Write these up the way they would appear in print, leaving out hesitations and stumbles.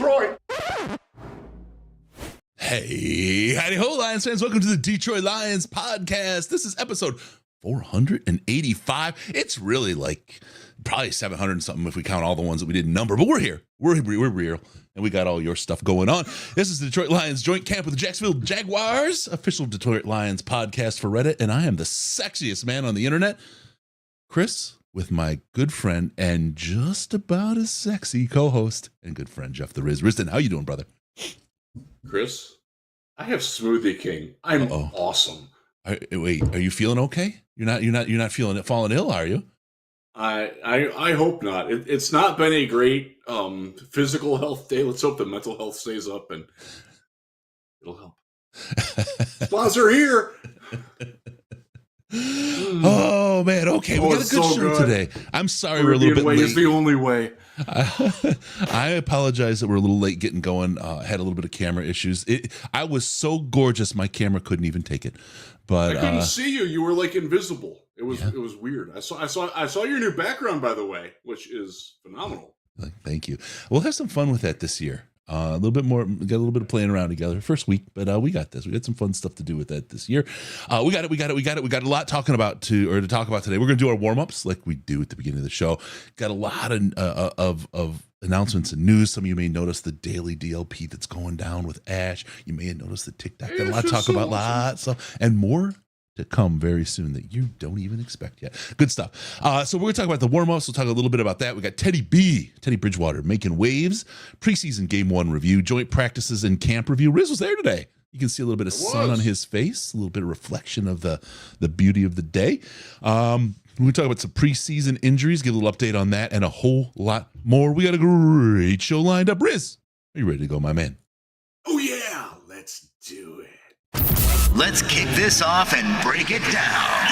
Detroit. Hey, howdy ho, Lions fans. Welcome to the Detroit Lions podcast. This is episode 485. It's really like probably 700 and something if we count all the ones that we didn't number, but we're here. We're real, and we got all your stuff going on. This is the Detroit Lions joint camp with the Jacksonville Jaguars, official Detroit Lions podcast for Reddit, and I am the sexiest man on the internet, Chris, with my good friend and just about as sexy co-host and good friend Jeff the Riz. Riston, how you doing, brother? Chris, I have Smoothie King. I'm awesome. Wait, are you feeling okay? You're not feeling it falling ill, are you? I hope not. It's not been a great physical health day. Let's hope the mental health stays up and it'll help. Sponsor here. Oh man, okay, we got a good show today. I'm sorry we're a little bit late. It's the only way. I apologize that we're a little late getting going. Had a little bit of camera issues. I was so gorgeous, my camera couldn't even take it. But I couldn't see you. You were like invisible. It was weird. I saw your new background, by the way, which is phenomenal. Thank you. We'll have some fun with that this year. A little bit more, got a little bit of playing around together first week, but we got this. We got some fun stuff to do with that this year. We got it. We got a lot to talk about today. We're going to do our warm-ups like we do at the beginning of the show. Got a lot of announcements and news. Some of you may notice the daily DLP that's going down with Ash. You may have noticed the TikTok. Got a lot to talk about, lots of stuff, and more to come very soon that you don't even expect yet. Good stuff. So we're going to talk about the warm-ups. We'll talk a little bit about that. We got Teddy Bridgewater making waves, preseason game 1 review, joint practices and camp review. Riz was there today. You can see a little bit of sun on his face, a little bit of reflection of the beauty of the day. We'll talk about some preseason injuries, give a little update on that, and a whole lot more. We got a great show lined up. Riz, are you ready to go, my man? Oh yeah, let's do it. Let's kick this off and break it down.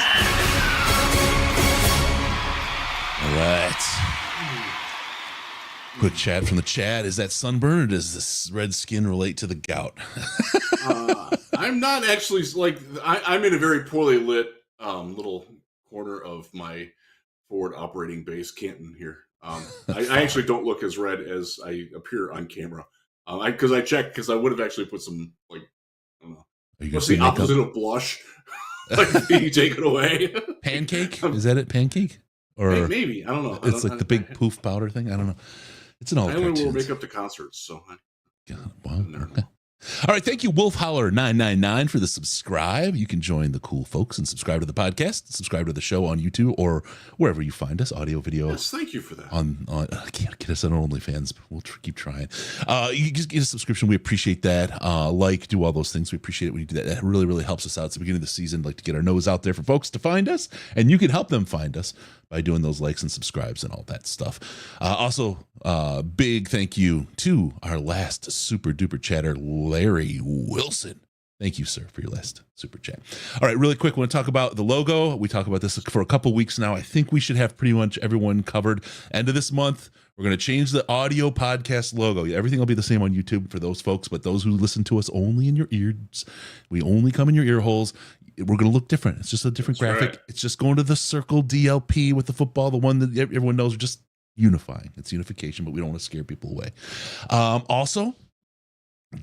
All right. Quick chat from the chat. Is that sunburn or does this red skin relate to the gout? I'm not actually I'm in a very poorly lit little corner of my forward operating base, Canton here. I actually don't look as red as I appear on camera. Because I checked, because I would have actually put some I don't know. What's the opposite of blush? You take it away. Pancake? Is that it? Pancake? Or maybe. I don't know. It's like the big poof powder thing. I don't know. It's an all. I only wear makeup to concerts, so. Okay. All right, thank you, Wolf Holler 999 for the subscribe. You can join the cool folks and subscribe to the podcast, subscribe to the show on YouTube or wherever you find us, audio, video. Yes, thank you for that. I can't get us on OnlyFans, but we'll keep trying. You just get a subscription. We appreciate that. Do all those things. We appreciate it when you do that. That really, really helps us out. It's the beginning of the season. Like to get our nose out there for folks to find us, and you can help them find us by doing those likes and subscribes and all that stuff. Also, big thank you to our last super duper chatter, Larry Wilson. Thank you, sir, for your last super chat. All right, really quick, I want to talk about the logo. We talk about this for a couple weeks now. I think we should have pretty much everyone covered. End of this month, we're going to change the audio podcast logo. Everything will be the same on YouTube for those folks, but those who listen to us only in your ears, we only come in your ear holes. We're going to look different. It's just a different graphic. Right. It's just going to the circle DLP with the football, the one that everyone knows. We're just unifying. It's unification, but we don't want to scare people away. Also,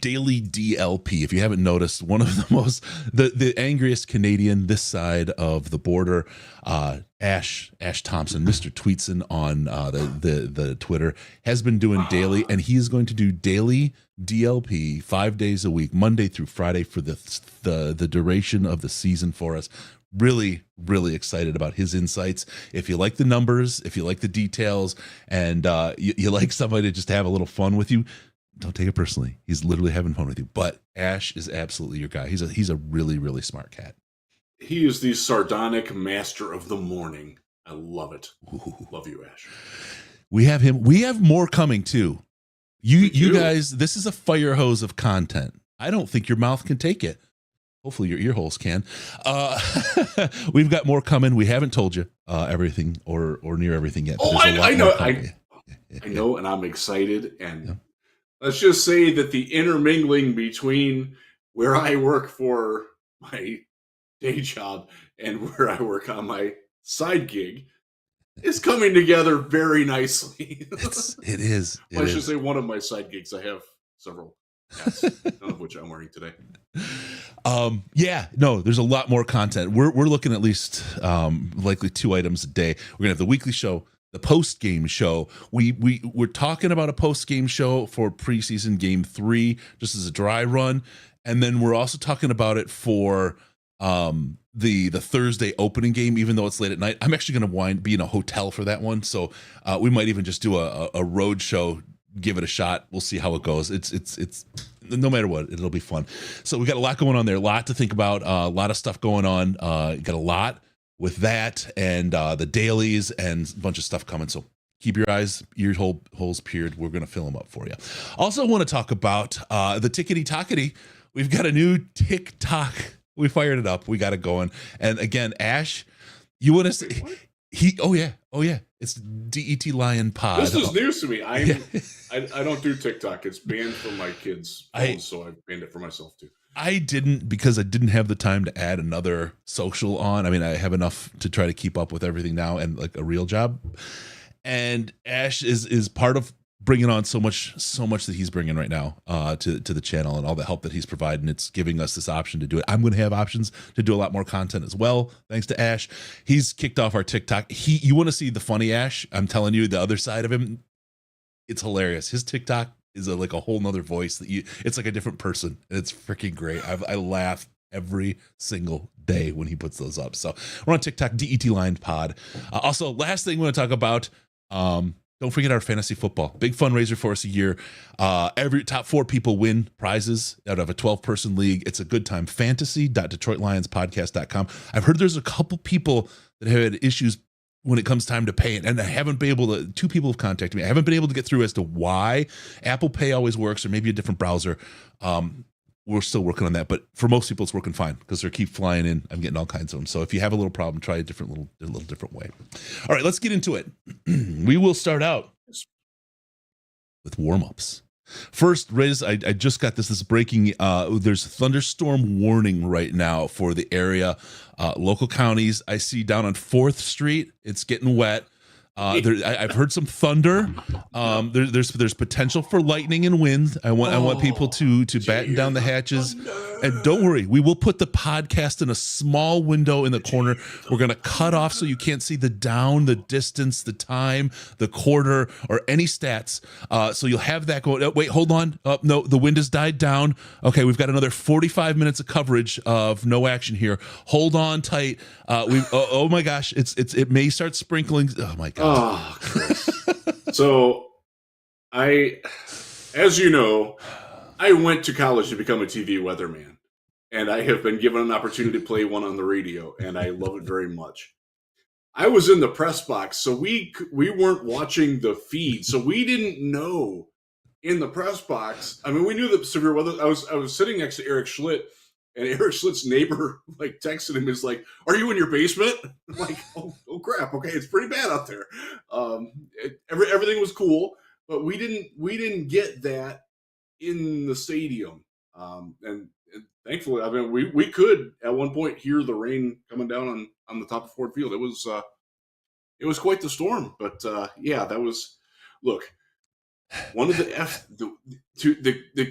daily DLP. If you haven't noticed, one of the angriest Canadian this side of the border, Ash Thompson, Mr. Tweetson on the Twitter, has been doing daily, and he is going to do daily DLP 5 days a week, Monday through Friday, for the duration of the season for us. Really, really excited about his insights. If you like the numbers, if you like the details, and you like somebody to just have a little fun with you, don't take it personally. He's literally having fun with you. But Ash is absolutely your guy. He's a really, really smart cat. He is the sardonic master of the morning. I love it. Ooh. Love you, Ash. We have him. We have more coming too. You guys, this is a fire hose of content. I don't think your mouth can take it. Hopefully your ear holes can. We've got more coming. We haven't told you everything or near everything yet. Oh, I know. I know, and I'm excited. And let's just say that the intermingling between where I work for my day job and where I work on my side gig is coming together very nicely. It is. I should say one of my side gigs. I have several hats, none of which I'm wearing today. Yeah, no, there's a lot more content. We're looking at least likely 2 items a day. We're gonna have the weekly show, the post game show. We're talking about a post game show for preseason game 3, just as a dry run, and then we're also talking about it for the Thursday opening game. Even though it's late at night, I'm actually gonna be in a hotel for that one, so we might even just do a road show. Give it a shot. We'll see how it goes. It's no matter what, it'll be fun. So we got a lot going on there, a lot to think about, a lot of stuff going on. Got a lot with that and the dailies and a bunch of stuff coming. So keep your ear holes peeled. We're going to fill them up for you. Also want to talk about the Tickety Tockety. We've got a new TikTok. We fired it up. We got it going. And again, Ash, you want to say oh yeah. It's DET Lion Pod. This is news to me. I don't do TikTok. It's banned from my kids' phones, so I banned it for myself too. I didn't, because I didn't have the time to add another social on. I mean, I have enough to try to keep up with everything now and like a real job. And Ash is part of bringing on so much that he's bringing right now to the channel, and all the help that he's providing. It's giving us this option to do it. I'm going to have options to do a lot more content as well, thanks to Ash. He's kicked off our TikTok. You want to see the funny Ash? I'm telling you, the other side of him, it's hilarious. His TikTok is like a whole nother voice it's like a different person. It's freaking great. I laugh every single day when he puts those up. So we're on TikTok, DET Line Pod. Also, last thing we want to talk about, don't forget our fantasy football. Big fundraiser for us a year. Every top 4 people win prizes out of a 12-person league. It's a good time. Fantasy.DetroitLionsPodcast.com. I've heard there's a couple people that have had issues when it comes time to pay it, and I haven't been able to. 2 people have contacted me. I haven't been able to get through as to why Apple Pay always works, or maybe a different browser. We're still working on that, but for most people, it's working fine because they keep flying in. I'm getting all kinds of them. So if you have a little problem, try a little different way. All right, let's get into it. We will start out with warm-ups. First, Riz, I just got this. This is breaking. There's a thunderstorm warning right now for the area. Local counties. I see down on 4th Street, it's getting wet. I've heard some thunder. There's potential for lightning and wind. I want people to batten down the hatches. And don't worry, we will put the podcast in a small window in the corner. We're going to cut off so you can't see the down, the distance, the time, the quarter, or any stats. So you'll have that going. Oh, wait, hold on. No, the wind has died down. Okay, we've got another 45 minutes of coverage of no action here. Hold on tight. Oh my gosh, it may start sprinkling. Oh my god. Oh, Chris. So as you know, I went to college to become a TV weatherman, and I have been given an opportunity to play one on the radio, and I love it very much. I was in the press box, so we weren't watching the feed, so we didn't know in the press box. I mean, we knew the severe weather. I was sitting next to Eric Schlitt, and Eric Schlitt's neighbor like texted him, is like, "Are you in your basement?" I'm like, oh crap, okay, it's pretty bad out there. Everything was cool, but we didn't get that in the stadium, and thankfully, I mean, we could at one point hear the rain coming down on the top of Ford Field. It was quite the storm, but yeah, that was look. One of the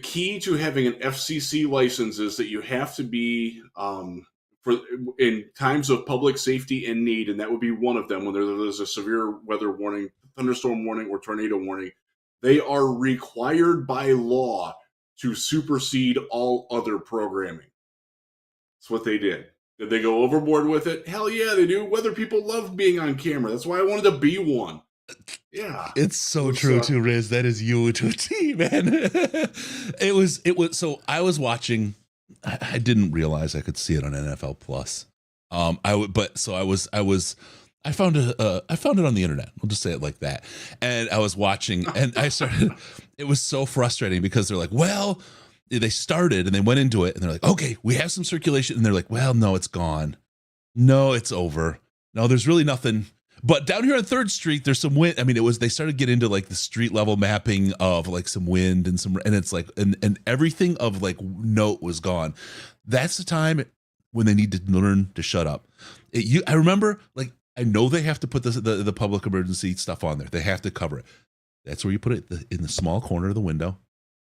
key to having an FCC license is that you have to be in times of public safety and need, and that would be one of them when there's a severe weather warning, thunderstorm warning, or tornado warning. They are required by law to supersede all other programming. That's what they did. Did they go overboard with it? Hell yeah, they do. Weather people love being on camera. That's why I wanted to be one. Yeah, it's so true too, Riz. That is you to a T, man. It was. So I was watching. I didn't realize I could see it on NFL Plus. I found it on the internet. We'll just say it like that. And I was watching, and I started. It was so frustrating because they're like, well, they started and they went into it, and they're like, okay, we have some circulation, and they're like, well, no, it's gone. No, it's over. No, there's really nothing. But down here on 3rd Street, there's some wind. I mean, they started getting into like the street level mapping of like some wind and it's like, and everything of like note was gone. That's the time when they need to learn to shut up. I remember like I know they have to put the public emergency stuff on there. They have to cover it. That's where you put it in the small corner of the window.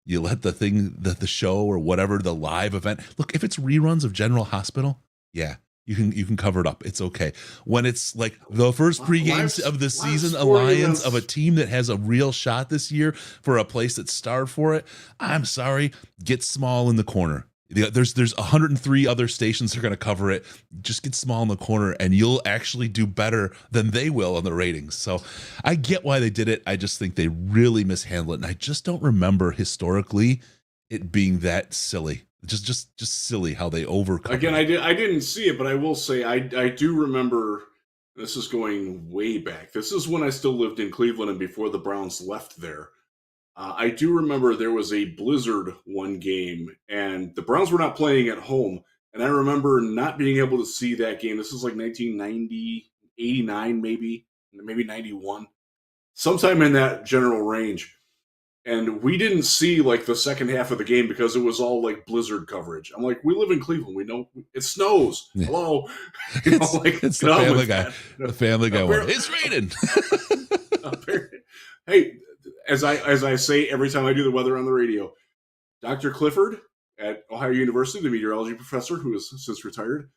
You let the show or whatever, the live event. Look, if it's reruns of General Hospital, yeah, you can cover it up. It's okay. When it's like the first three games of the season, alliance of a team that has a real shot this year for a place that's starved for it, I'm sorry, get small in the corner. There's 103 other stations that are going to cover it. Just get small in the corner and you'll actually do better than they will on the ratings. So I get why they did it. I just think they really mishandled it. And I just don't remember historically it being that silly. Just silly how they overcome. Again, I didn't see it, but I will say I do remember. This is going way back. This is when I still lived in Cleveland and before the Browns left there. I do remember there was a blizzard one game, and the Browns were not playing at home. And I remember not being able to see that game. This is like 1990, 89, maybe 91, sometime in that general range. And we didn't see like the second half of the game because it was all like blizzard coverage. I'm like, we live in Cleveland. We know it snows. Yeah. Hello. It's the Family Guy. The Family Guy one. It's raining. Hey, as I say every time I do the weather on the radio, Dr. Clifford at Ohio University, the meteorology professor who has since retired,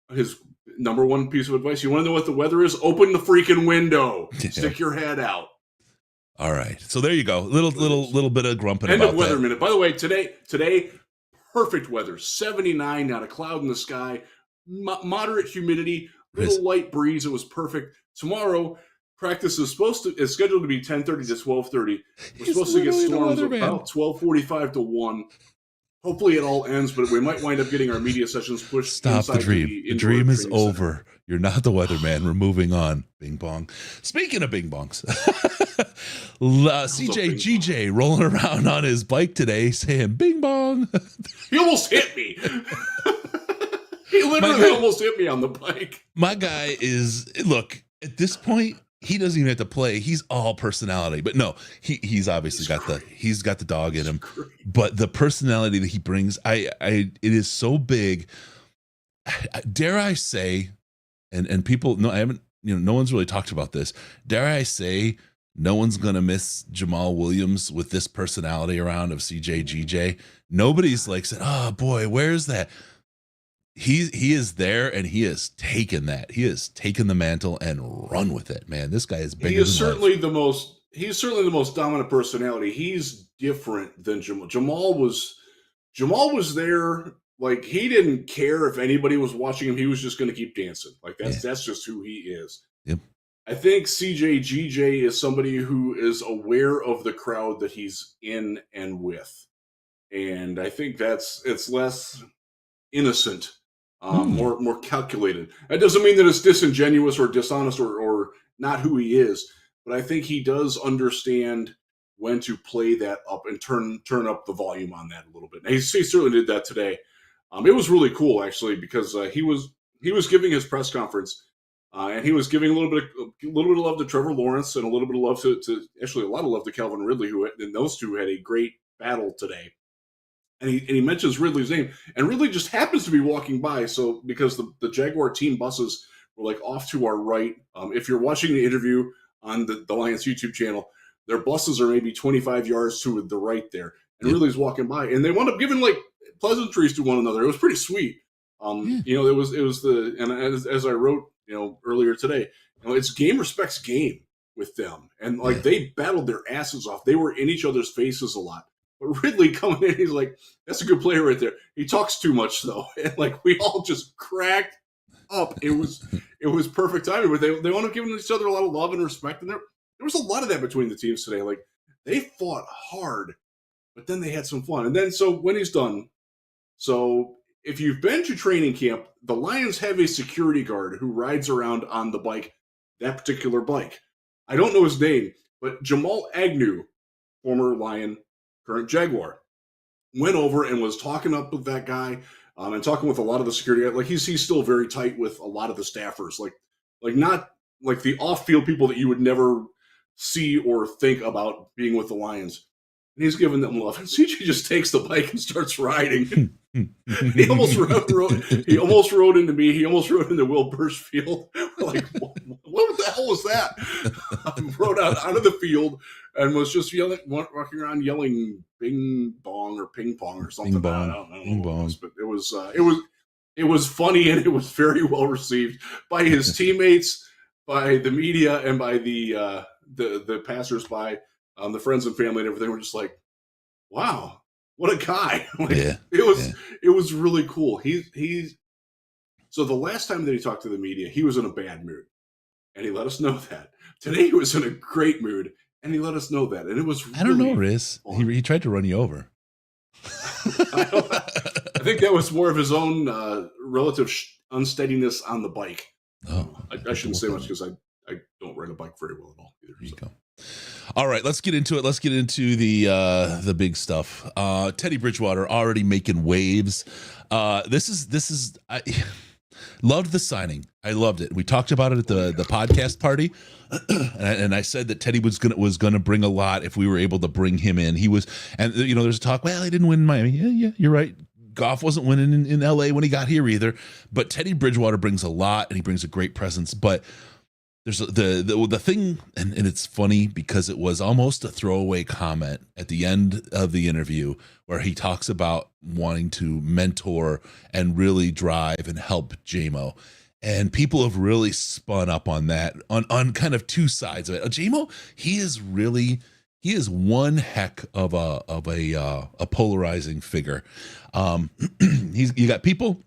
his number one piece of advice: you want to know what the weather is? Open the freaking window. Yeah. Stick your head out. All right, so there you go. Little bit of grumping. End about of weather that. minute. By the way, today, perfect weather. 79, not a cloud in the sky. Moderate humidity, little light breeze. It was perfect. Tomorrow, practice is scheduled to be 10:30 to 12:30. We're supposed to get storms about 12:45 to 1. Hopefully it all ends, but we might wind up getting our media sessions pushed. Stop the dream. The dream is over. You're not the weatherman. We're moving on. Bing bong. Speaking of bing bongs, CJ GJ rolling around on his bike today saying bing bong. He almost hit me. He literally almost hit me on the bike. My guy look, at this point, he doesn't even have to play. He's all personality. But no, he's obviously he's got the dog in him. But the personality that he brings, it is so big. Dare I say, and people, no, I haven't, no one's really talked about this. Dare I say, no one's gonna miss Jamal Williams with this personality around of CJ GJ. Nobody's like said, oh boy, where's that? He is there, and he has taken that. He has taken the mantle and run with it, man. This guy is bigger. He is certainly the most. He's certainly the most dominant personality. He's different than Jamal. Jamal was there. Like, he didn't care if anybody was watching him. He was just going to keep dancing. Like, that's just who he is. Yep. I think CJ GJ is somebody who is aware of the crowd that he's in and with, and I think it's less innocent. More calculated. That doesn't mean that it's disingenuous or dishonest or not who he is, but I think he does understand when to play that up and turn up the volume on that a little bit. And he certainly did that today. It was really cool actually because he was giving his press conference and he was giving a little bit of love to Trevor Lawrence and a little bit of love to actually a lot of love to Calvin Ridley, and those two had a great battle today. And he mentions Ridley's name, and Ridley just happens to be walking by. So because the Jaguar team buses were like off to our right. If you're watching the interview on the Lions YouTube channel, their buses are maybe 25 yards to the right there, and Ridley's walking by, and they wound up giving like pleasantries to one another. It was pretty sweet. It was as I wrote earlier today, it's game respects game with them, and like they battled their asses off. They were in each other's faces a lot. But Ridley coming in, he's like, that's a good player right there. He talks too much though. And like we all just cracked up. It was perfect timing. But they wound up giving each other a lot of love and respect. And there was a lot of that between the teams today. Like they fought hard, but then they had some fun. And then so when he's done, so if you've been to training camp, the Lions have a security guard who rides around on the bike, that particular bike. I don't know his name, but Jamal Agnew, former Lion, current Jaguar, went over and was talking up with that guy and talking with a lot of the security guys. Like he's still very tight with a lot of the staffers, like not like the off-field people that you would never see or think about being with the Lions. And he's giving them love. And CJ just takes the bike and starts riding. He almost rode into me. He almost rode into Will Birchfield. Like, what the hell was that? Rode out onto the field and was just walking around yelling "bing bong" or "ping pong" or something. Bing bong. I don't know what it was, but it was funny, and it was very well received by his teammates, by the media, and by the passersby, the friends and family, and everything. Were just like, wow, what a guy. It was really cool. So the last time that he talked to the media, he was in a bad mood, and he let us know that. Today he was in a great mood, and he let us know that. And it was really, I don't know, Riz. He tried to run you over. I think that was more of his own relative unsteadiness on the bike. Oh, I shouldn't say much because I don't ride a bike very well at all either. There you go. All right, let's get into it. Let's get into the big stuff. Teddy Bridgewater already making waves. This is I loved the signing. I loved it. We talked about it at the podcast party, and I said that Teddy was gonna bring a lot if we were able to bring him in. He was, and there's a talk. Well, he didn't win in Miami. Yeah, you're right. Goff wasn't winning in LA when he got here either. But Teddy Bridgewater brings a lot, and he brings a great presence. But there's the thing, and it's funny because it was almost a throwaway comment at the end of the interview where he talks about wanting to mentor and really drive and help JMO. And people have really spun up on that on kind of two sides of it. JMO, he is one heck of a polarizing figure. You got people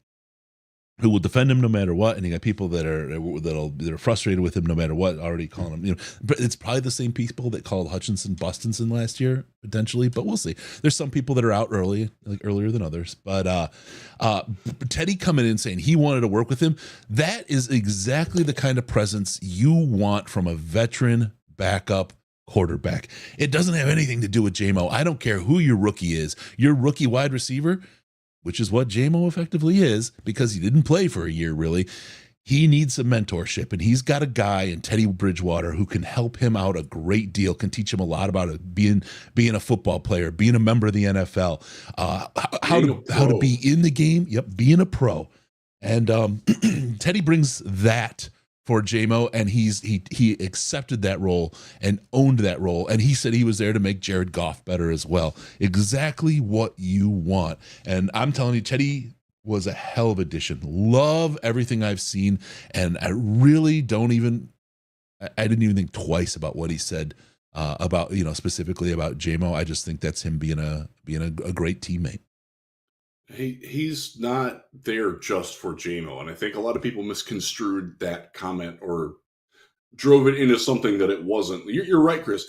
who will defend him no matter what, and you got people that are frustrated with him no matter what, already calling him. But it's probably the same people that called Hutchinson Bustinson last year potentially, but we'll see. There's some people that are out earlier than others, but Teddy coming in saying he wanted to work with him, that is exactly the kind of presence you want from a veteran backup quarterback. It doesn't have anything to do with JMO. I don't care who your rookie is. Your rookie wide receiver, which is what JMO effectively is, because he didn't play for a year really. He needs some mentorship, and he's got a guy in Teddy Bridgewater who can help him out a great deal, can teach him a lot about it, being a football player, being a member of the NFL, how to be in the game. Yep, being a pro. And Teddy brings that for JMO, and he accepted that role and owned that role, and he said he was there to make Jared Goff better as well. Exactly what you want. And I'm telling you, Teddy was a hell of an addition. Love everything I've seen, and I really didn't even think twice about what he said about specifically about JMO. I just think that's him being a great teammate. He's not there just for JMO, and I think a lot of people misconstrued that comment or drove it into something that it wasn't. You're right, Chris.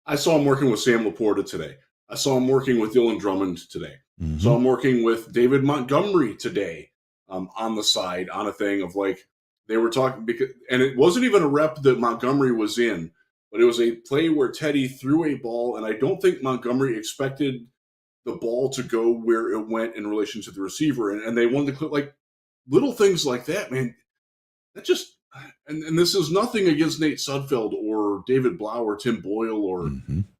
I saw him working with Sam Laporta today. I saw him working with Dylan Drummond today. Mm-hmm. Saw him working with David Montgomery today on the side on a thing of like they were talking and it wasn't even a rep that Montgomery was in, but it was a play where Teddy threw a ball, and I don't think Montgomery expected the ball to go where it went in relation to the receiver. And they wanted to clip like little things like that, man. That just, and this is nothing against Nate Sudfeld or David Blau or Tim Boyle or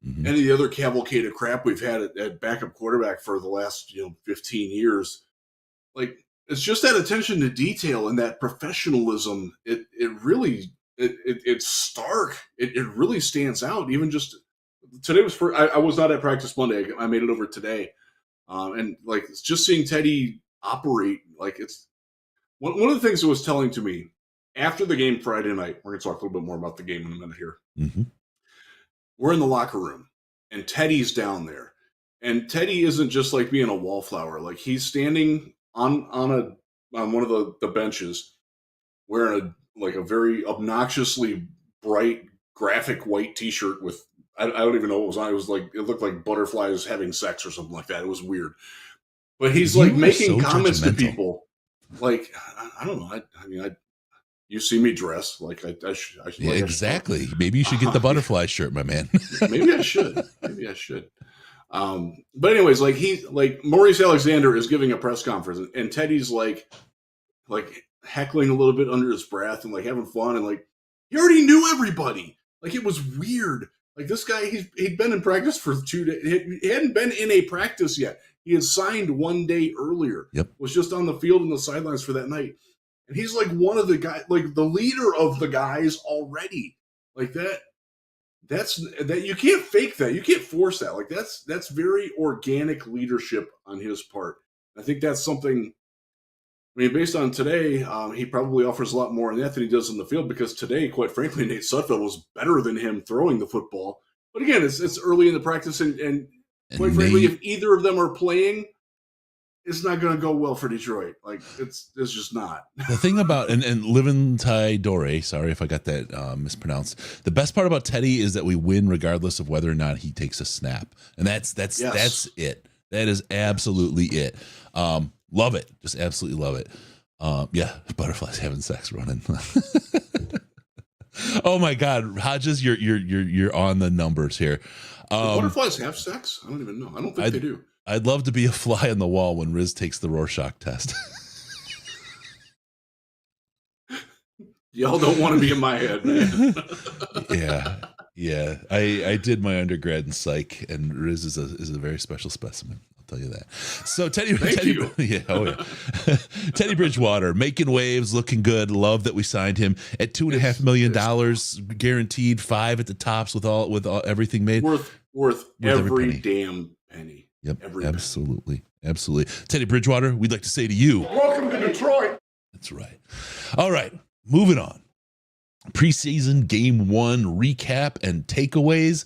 any of the other cavalcade of crap we've had at backup quarterback for the last, 15 years. Like, it's just that attention to detail and that professionalism. It's stark. It really stands out. Even just, today I was not at practice Monday. I made it over today. And like, it's just seeing Teddy operate, like it's one of the things that was telling to me after the game Friday night. We're going to talk a little bit more about the game in a minute here. Mm-hmm. We're in the locker room and Teddy's down there, and Teddy isn't just like being a wallflower. Like, he's standing on one of the benches wearing a very obnoxiously bright graphic white t-shirt with, I don't even know what it was on. It looked like butterflies having sex or something like that. It was weird. But he's like making comments to people. Like, I don't know. You see me dress like I should. Yeah, exactly. Maybe you should get the butterfly shirt, my man. Maybe I should. But anyways, like Maurice Alexander is giving a press conference, and Teddy's like heckling a little bit under his breath and like having fun, and like he already knew everybody. Like, it was weird. Like, this guy, he'd been in practice for 2 days. He hadn't been in a practice yet. He had signed one day earlier. Yep. Was just on the field and the sidelines for that night. And he's like one of the guys, like the leader of the guys already. Like that. That's that you can't fake that. You can't force that. Like that's very organic leadership on his part. I think that's something. I mean, based on today, he probably offers a lot more in that than he does in the field because today, quite frankly, Nate Sudfeld was better than him throwing the football. But again, it's early in the practice, and quite frankly, if either of them are playing, it's not going to go well for Detroit. Like it's just not. The thing about and Liventai Dore, sorry if I got that mispronounced. The best part about Teddy is that we win regardless of whether or not he takes a snap, and that's it. That is absolutely it. Love it, just absolutely love it. Yeah, butterflies having sex running. Oh my God, Hodges, you're on the numbers here. Do butterflies have sex? I don't even know. I don't think they do. I'd love to be a fly on the wall when Riz takes the Rorschach test. Y'all don't want to be in my head, man. Yeah. I did my undergrad in psych, and Riz is a very special specimen. I'll tell you that. So Teddy, you. Yeah. Teddy Bridgewater making waves, looking good. Love that we signed him at $2.5 million, guaranteed, 5 at the tops with all everything made. Worth every damn penny. Yep, absolutely. Teddy Bridgewater, we'd like to say to you, welcome to Detroit. That's right. All right, moving on. Preseason game 1 recap and takeaways.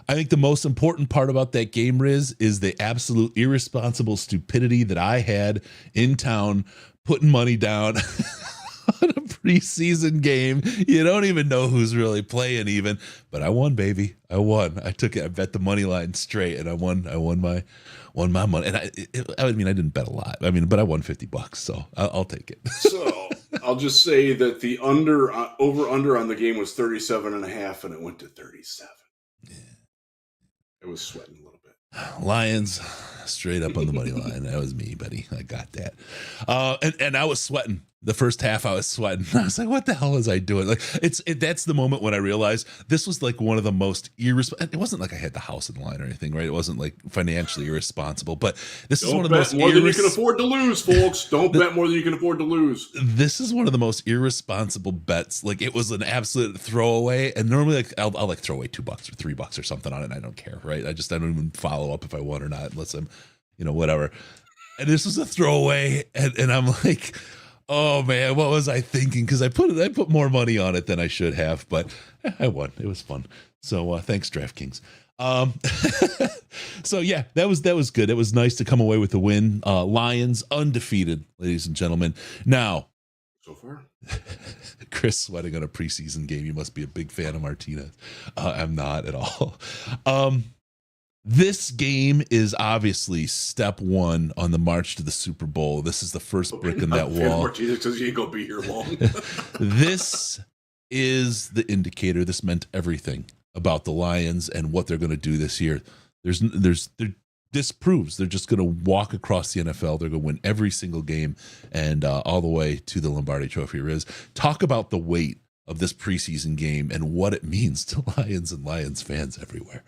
I think the most important part about that game, Riz, is the absolute irresponsible stupidity that I had in town putting money down on a preseason game. You don't even know who's really playing even, but I won, baby. I won. I bet the money line straight, and I won my money. And I mean, I didn't bet a lot. I mean, but I won $50, so I'll take it. So I'll just say that the over on the game was 37.5, and it went to 37. Yeah. I was sweating a little bit. Lions straight up on the money line. That was me, buddy. I got that. And I was sweating. The first half I was sweating. I was like, what the hell was I doing? Like that's the moment when I realized this was like one of the most irresponsible. It wasn't like I had the house in line or anything, right? It wasn't like financially irresponsible, but this is one of the most more than you can afford to lose, folks. Don't bet more than you can afford to lose. This is one of the most irresponsible bets. Like it was an absolute throwaway. And normally like I'll like throw away $2 or $3 or something on it. And I don't care, right? I don't even follow up if I won or not, unless I'm, whatever. And this was a throwaway. And I'm like, oh man, what was I thinking? Because I put more money on it than I should have, but I won. It was fun. So thanks, DraftKings. So yeah, that was good. It was nice to come away with the win. Lions undefeated, ladies and gentlemen. Now, so far, Chris sweating on a preseason game. You must be a big fan of Martinez. I'm not at all. This game is obviously step 1 on the march to the Super Bowl. This is the first brick in that wall. Because you ain't gonna be here long. This is the indicator. This meant everything about the Lions and what they're going to do this year. This proves they're just going to walk across the NFL. They're going to win every single game and all the way to the Lombardi Trophy. Riz, talk about the weight of this preseason game and what it means to Lions and Lions fans everywhere.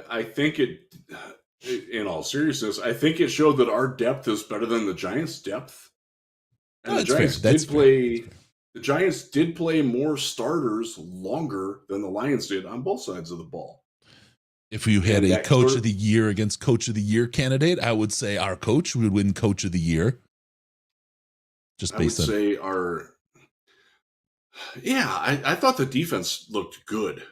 I think in all seriousness, I think it showed that our depth is better than the Giants' depth. And the Giants did play more starters longer than the Lions did on both sides of the ball. If you had a coach of the year against coach of the year candidate, I would say our coach would win coach of the year. Just based on. I thought the defense looked good.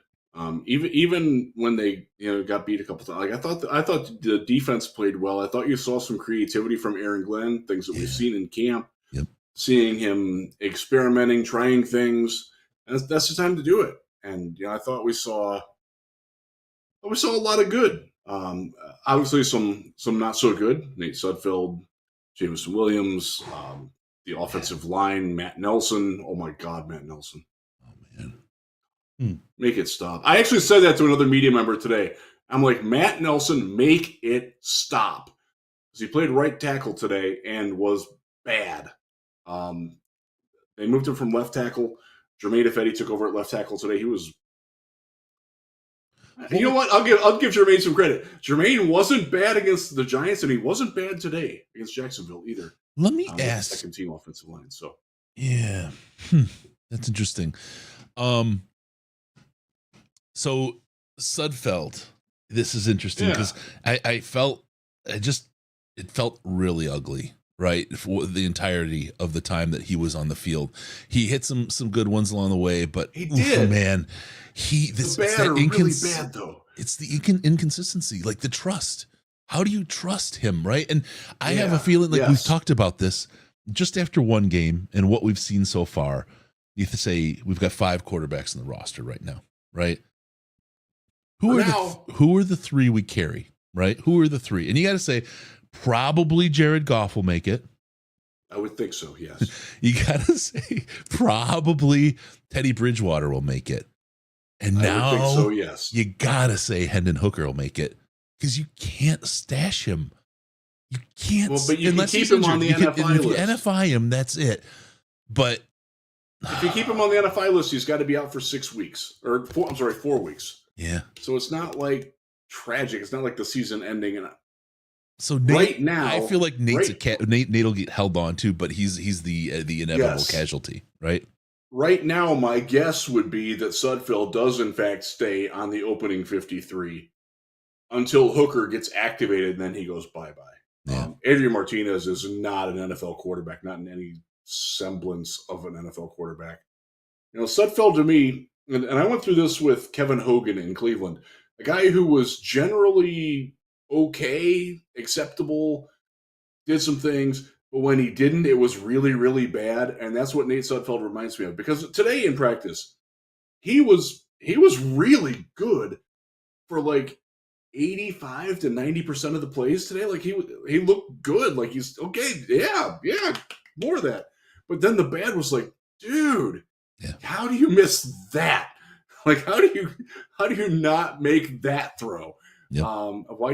Even when they got beat a couple times, like I thought the defense played well. I thought you saw some creativity from Aaron Glenn, things that we've seen in camp. Yep. Seeing him experimenting, trying things, that's the time to do it. And I thought we saw a lot of good. Obviously, some not so good. Nate Sudfeld, Jameson Williams, the offensive line, Matt Nelson. Oh my God, Matt Nelson. Oh man. Make it stop. I actually said that to another media member today. I'm like, Matt Nelson, make it stop. Because he played right tackle today and was bad. They moved him from left tackle. Jermaine Ifedi took over at left tackle today. He was You know what? I'll give Jermaine some credit. Jermaine wasn't bad against the Giants, and he wasn't bad today against Jacksonville either. Let me ask. Second team offensive line. So yeah, that's interesting. So Sudfeld, this is interesting because I felt it felt really ugly, right? For the entirety of the time that he was on the field. He hit some good ones along the way, but he did. Man, really bad though. It's the inconsistency, like the trust. How do you trust him, right? And I have a feeling like we've talked about this just after one game and what we've seen so far. You have to say we've got 5 quarterbacks in the roster right now, right? Who are the 3 we carry, right? Who are the 3? And you got to say probably Jared Goff will make it. I would think so, yes. You got to say probably Teddy Bridgewater will make it. And now I would think so, yes. You got to say Hendon Hooker will make it because you can't stash him. You can't. Well, but you can keep him on the NFI list. If you NFI him, that's it. But if you keep him on the NFI list, he's got to be out for 6 weeks. Or 4 weeks. Yeah. So it's not like tragic. It's not like the season ending. And so Nate, right now, I feel like Nate will get held on to, but he's the inevitable casualty, right? Right now, my guess would be that Sudfeld does in fact stay on the opening 53 until Hooker gets activated, and then he goes bye-bye. Yeah. Adrian Martinez is not an NFL quarterback, not in any semblance of an NFL quarterback. Sudfeld to me, and I went through this with Kevin Hogan in Cleveland, a guy who was generally okay, acceptable, did some things, but when he didn't, it was really, really bad. And that's what Nate Sudfeld reminds me of. Because today in practice, he was really good for like 85 to 90% of the plays today. Like he looked good. Like he's okay. Yeah, more of that. But then the bad was like, dude, how do you miss that? Like how do you not make that throw? Yep. Why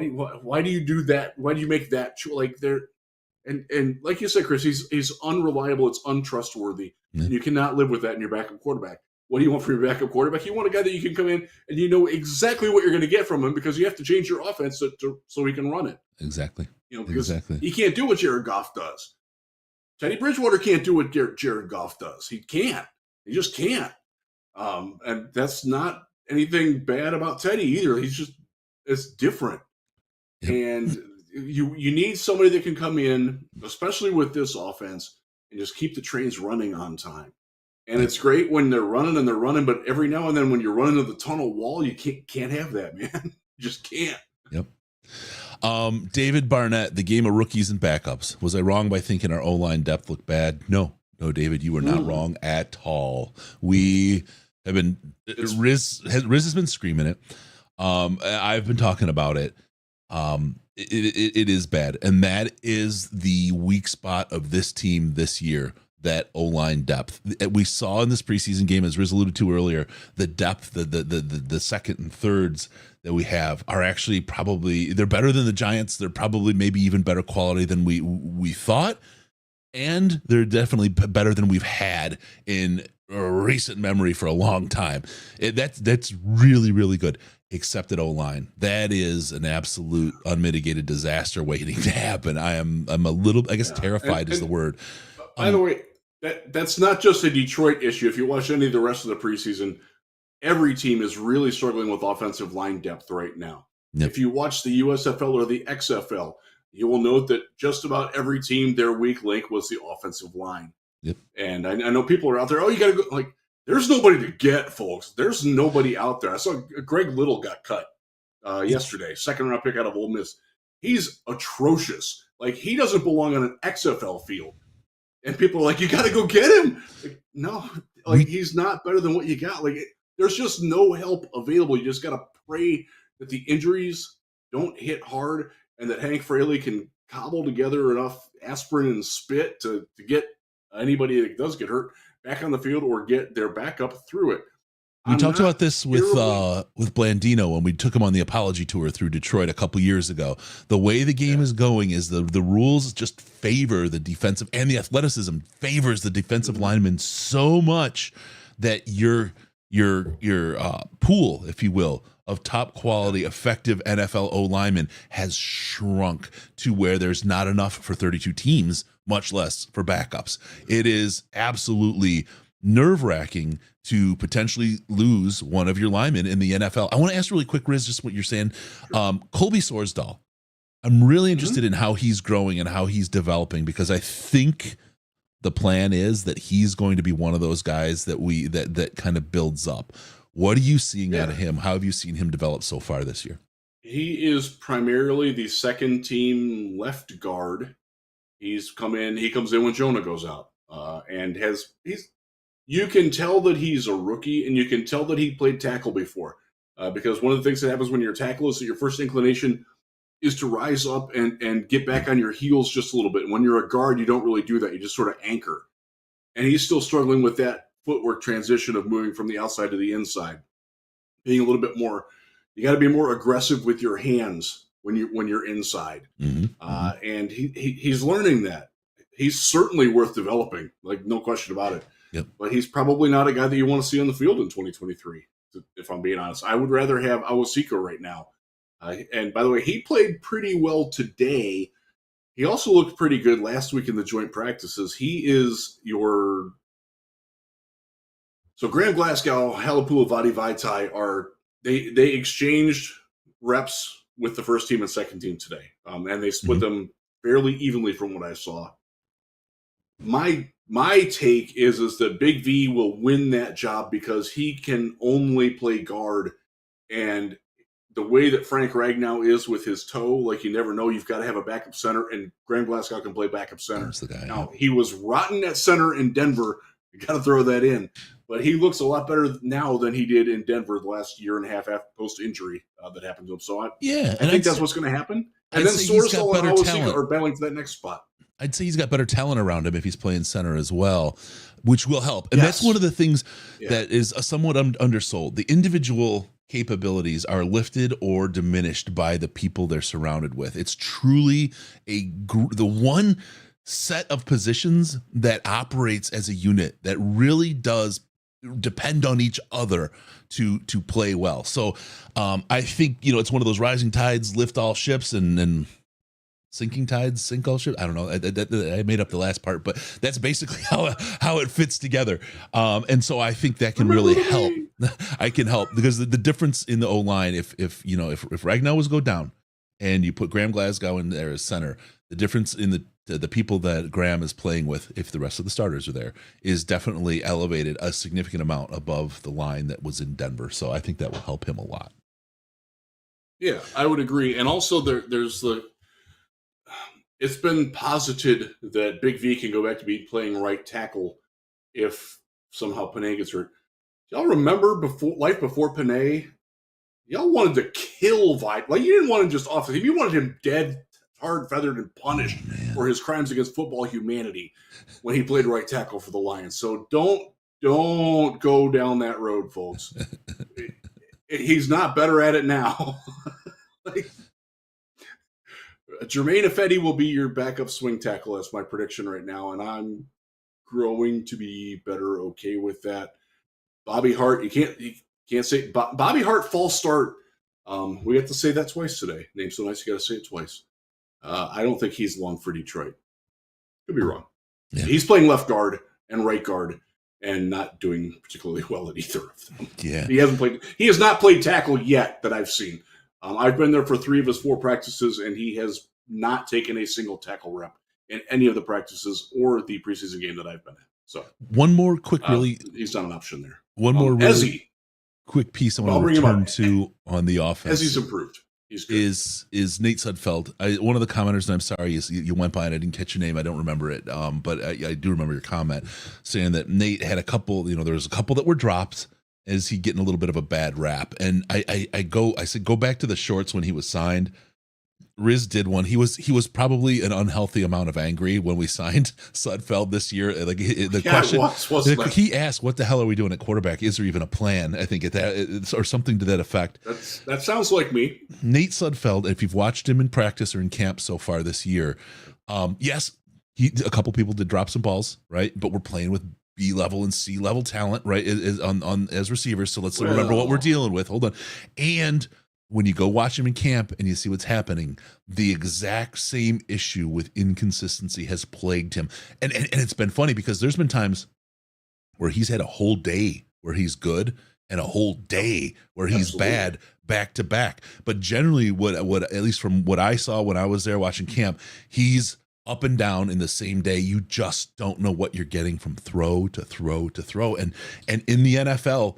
do you do that? Why do you make that like there? And like you said, Chris, he's unreliable. It's untrustworthy. Yeah. And you cannot live with that in your backup quarterback. What do you want from your backup quarterback? You want a guy that you can come in and you know exactly what you're going to get from him because you have to change your offense so he can run it. Exactly. Because he can't do what Jared Goff does. Teddy Bridgewater can't do what Jared Goff does. He can't. He just can't. And that's not anything bad about Teddy either. It's different. Yep. And you need somebody that can come in, especially with this offense, and just keep the trains running on time. And it's great when they're running, but every now and then when you're running into the tunnel wall, you can't have that, man. You just can't. Yep. David Barnett, the game of rookies and backups. Was I wrong by thinking our O-line depth looked bad? No, David, you were not wrong at all. We have been Riz has been screaming it. I've been talking about it. It is bad, and that is the weak spot of this team this year. That O-line depth we saw in this preseason game, as Riz alluded to earlier, the depth, the second and thirds that we have are actually they're better than the Giants. They're probably maybe even better quality than we thought, and they're definitely better than we've had in recent memory for a long time. That's really, really good. Except at O-line, that is an absolute unmitigated disaster waiting to happen. I'm a little, I guess, terrified is the word. By the way, that's not just a Detroit issue. If you watch any of the rest of the preseason, every team is really struggling with offensive line depth right now. Yep. If you watch the USFL or the XFL, you will note that just about every team, their weak link was the offensive line. Yep. And I know people are out there, you got to go, like, there's nobody to get, folks. There's nobody out there. I saw Greg Little got cut yesterday, second-round pick out of Ole Miss. He's atrocious. Like, he doesn't belong on an XFL field. And people are like, you got to go get him. Like, no, he's not better than what you got. Like, there's just no help available. You just got to pray that the injuries don't hit hard and that Hank Fraley can cobble together enough aspirin and spit to get anybody that does get hurt back on the field or get their backup through it. We talked about this with Blandino when we took him on the apology tour through Detroit a couple years ago. The way the game is going is the rules just favor the defensive, and the athleticism favors the defensive lineman so much that you're pool, if you will, of top quality, effective NFL O linemen has shrunk to where there's not enough for 32 teams, much less for backups. It is absolutely nerve-wracking to potentially lose one of your linemen in the NFL. I want to ask really quick, Riz, just what you're saying. Colby Sorsdahl, I'm really interested in how he's growing and how he's developing, because I think the plan is that he's going to be one of those guys that kind of builds up. What are you seeing out of him? How have you seen him develop so far this year? He is primarily the second team left guard. He comes in when Jonah goes out, you can tell that he's a rookie, and you can tell that he played tackle before, because one of the things that happens when you're a tackle is that your first inclination is to rise up and get back on your heels just a little bit. When you're a guard, you don't really do that. You just sort of anchor. And he's still struggling with that footwork transition of moving from the outside to the inside, being a little bit more. You got to be more aggressive with your hands when you're inside. And he's learning that. He's certainly worth developing, like no question about it. Yep. But he's probably not a guy that you want to see on the field in 2023. If I'm being honest, I would rather have Awosika right now. And by the way, he played pretty well today. He also looked pretty good last week in the joint practices. He is so Graham Glasgow, Halapula Vadi Vaitai they exchanged reps with the first team and second team today. And they split them fairly evenly from what I saw. My take is that Big V will win that job because he can only play guard, and the way that Frank Ragnow is with his toe, like you never know, you've got to have a backup center, and Graham Glasgow can play backup center. That's the guy. Now, he was rotten at center in Denver. You got to throw that in. But he looks a lot better now than he did in Denver the last year and a half after post-injury that happened to him. So I think that's what's going to happen. And then Sorsdahl and Awosika are battling for that next spot. I'd say he's got better talent around him if he's playing center as well, which will help. And that's one of the things that is somewhat undersold. The individual capabilities are lifted or diminished by the people they're surrounded with. It's truly the one set of positions that operates as a unit that really does depend on each other to play well. So I think, it's one of those rising tides lift all ships and sinking tides sink all ships. I don't know. I made up the last part, but that's basically how it fits together. And so I think that can really help. I can help because the difference in the O-line, if Ragnow was go down and you put Graham Glasgow in there as center, the difference in the people that Graham is playing with, if the rest of the starters are there, is definitely elevated a significant amount above the line that was in Denver. So I think that will help him a lot. Yeah, I would agree. And also it's been posited that Big V can go back to playing right tackle if somehow Panay gets hurt. Y'all remember before Panay, y'all wanted to kill Vite. Like, you didn't want him just off the team. You wanted him dead, hard, feathered, and punished for his crimes against football humanity when he played right tackle for the Lions. So don't go down that road, folks. He's not better at it now. Jermaine Ifedi will be your backup swing tackle. That's my prediction right now, and I'm growing to be better okay with that. Bobby Hart, you can't say Bobby Hart false start. We have to say that twice today. Name's so nice, you got to say it twice. I don't think he's long for Detroit. Could be wrong. Yeah. He's playing left guard and right guard and not doing particularly well at either of them. Yeah, he has not played tackle yet that I've seen. I've been there for 3 of his 4 practices, and he has not taken a single tackle rep in any of the practices or the preseason game that I've been in. So one more quick, he's not an option there. One more really quick piece I want to return to on the offense. He's improved. He's good. Is Nate Sudfeld. One of the commenters, and I'm sorry, you went by and I didn't catch your name. I don't remember it. But I do remember your comment saying that Nate had a couple, there was a couple that were dropped. Is he getting a little bit of a bad rap? And I said, go back to the shorts when he was signed. Riz did one. He was probably an unhealthy amount of angry when we signed Sudfeld this year. Like the question, he asked, "What the hell are we doing at quarterback? Is there even a plan?" I think or something to that effect. That sounds like me. Nate Sudfeld. If you've watched him in practice or in camp so far this year, yes, a couple people did drop some balls, right? But we're playing with B level and C level talent, right? Is on as receivers. So let's remember what we're dealing with. Hold on. And when you go watch him in camp and you see what's happening, the exact same issue with inconsistency has plagued him. And it's been funny because there's been times where he's had a whole day where he's good and a whole day where he's bad back to back. But generally what at least from what I saw when I was there watching camp, he's up and down in the same day. You just don't know what you're getting from throw to throw to throw. And in the NFL,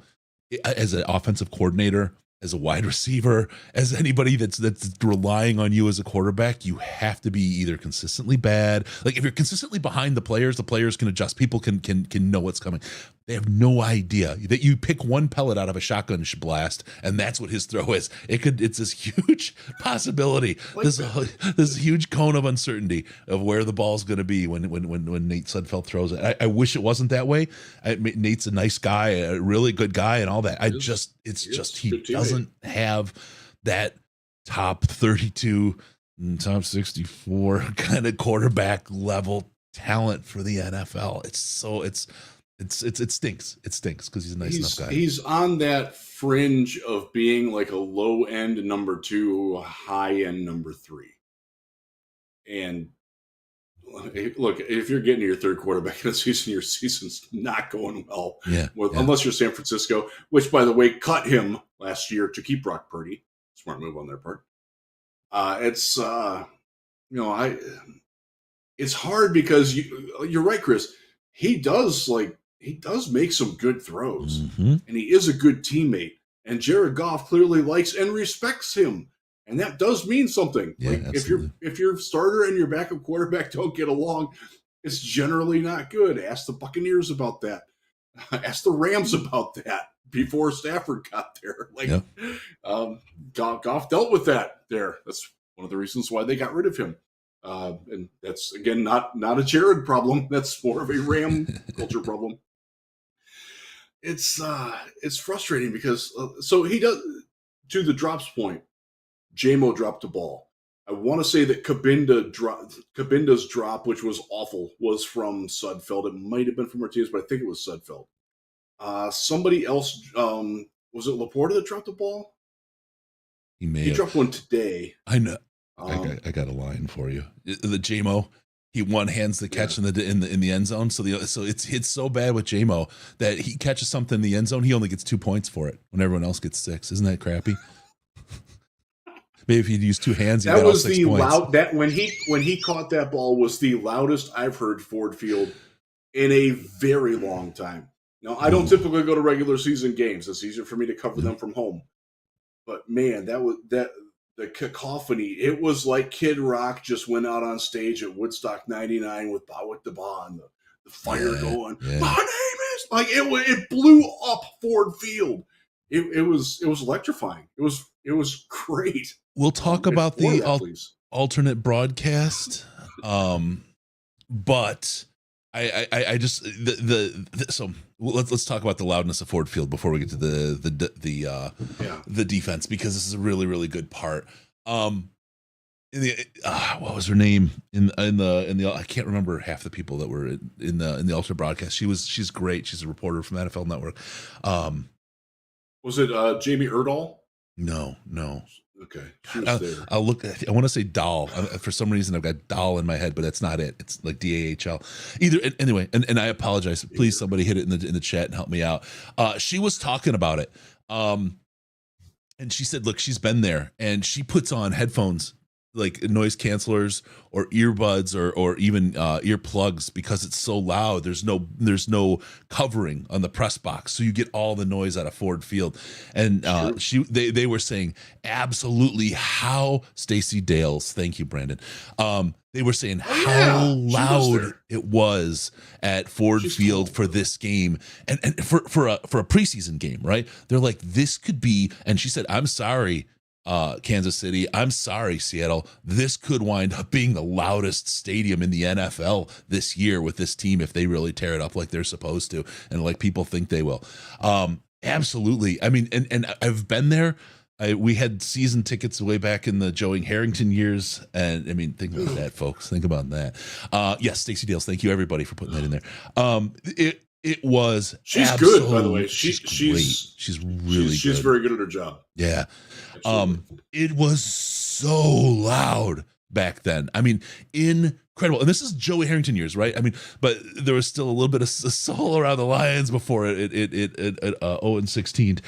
as an offensive coordinator, as a wide receiver, as anybody that's relying on you as a quarterback, you have to be either consistently bad. Like if you're consistently behind the players can adjust. People can know what's coming. They have no idea that you pick one pellet out of a shotgun blast, and that's what his throw is. It's this huge possibility. This huge cone of uncertainty of where the ball's going to be when Nate Sudfeld throws it. I wish it wasn't that way. Nate's a nice guy, a really good guy, and all that. He doesn't have that top 32, top 64 kind of quarterback level talent for the NFL. It stinks. It stinks because he's a nice enough guy. He's on that fringe of being like a low end number 2, a high end number 3. And look, if you're getting your third quarterback in a season, your season's not going well. Unless you're San Francisco, which by the way cut him last year to keep Brock Purdy. Smart move on their part. It's hard because you're right, Chris. He does make some good throws, and he is a good teammate. And Jared Goff clearly likes and respects him, and that does mean something. Yeah, if your starter and your backup quarterback don't get along, it's generally not good. Ask the Buccaneers about that. Ask the Rams about that before Stafford got there. Goff dealt with that there. That's one of the reasons why they got rid of him. And that's again not a Jared problem. That's more of a Ram culture problem. It's frustrating because so he does, to the drops point. JMO dropped the ball. I want to say that Cabinda's drop, which was awful, was from Sudfeld. It might have been from Martinez, but I think it was Sudfeld. Somebody else, was it Laporta that dropped the ball? He dropped one today. I know. I got a line for you. The JMO, he one hands the catch in the end zone. So it's so bad with JMO that he catches something in the end zone. He only gets 2 points for it when everyone else gets 6. Isn't that crappy? Maybe if he'd use 2 hands, he'd get all 6 points. That when he caught that ball was the loudest I've heard Ford Field in a very long time. Now I don't typically go to regular season games. It's easier for me to cover them from home. But man, the cacophony. It was like Kid Rock just went out on stage at Woodstock '99 with the Bond, the fire going. Yeah. My name is like it blew up Ford Field. It was electrifying. It was great. We'll talk about the alternate broadcast, but I just so let's talk about the loudness of Ford Field before we get to the defense, because this is a really, really good part. What was her name in the I can't remember half the people that were in the alternate broadcast. She's great. She's a reporter from NFL Network. Was it Jamie Erdahl? No. Okay. She was there. I'll look. I want to say Dahl. For some reason, I've got Dahl in my head, but that's not it. It's like DAHL. Anyway, and I apologize. Please, somebody hit it in the chat and help me out. She was talking about it, and she said, "Look, she's been there, and she puts on headphones, like noise cancelers or earbuds or even earplugs, because it's so loud. There's no covering on the press box, so you get all the noise out of Ford Field." And they were saying absolutely how Stacey Dales, thank you, Brandon. They were saying how loud it was at Ford Field for this game, and for a preseason game, right? They're like, this could be, and she said, "I'm sorry, Kansas City, I'm sorry, Seattle, this could wind up being the loudest stadium in the NFL this year with this team if they really tear it up like they're supposed to and like people think they will." Absolutely. I mean, and I've been there. We had season tickets way back in the Joey Harrington years, and I mean, think about that, folks. Think about that. Yes, Stacey Dales, thank you everybody for putting that in there. It was. She's good, by the way. She's great. She's really good. She's very good at her job. Yeah. Absolutely. It was so loud back then. I mean, incredible. And this is Joey Harrington years, right? I mean, but there was still a little bit of soul around the Lions before it 0-16.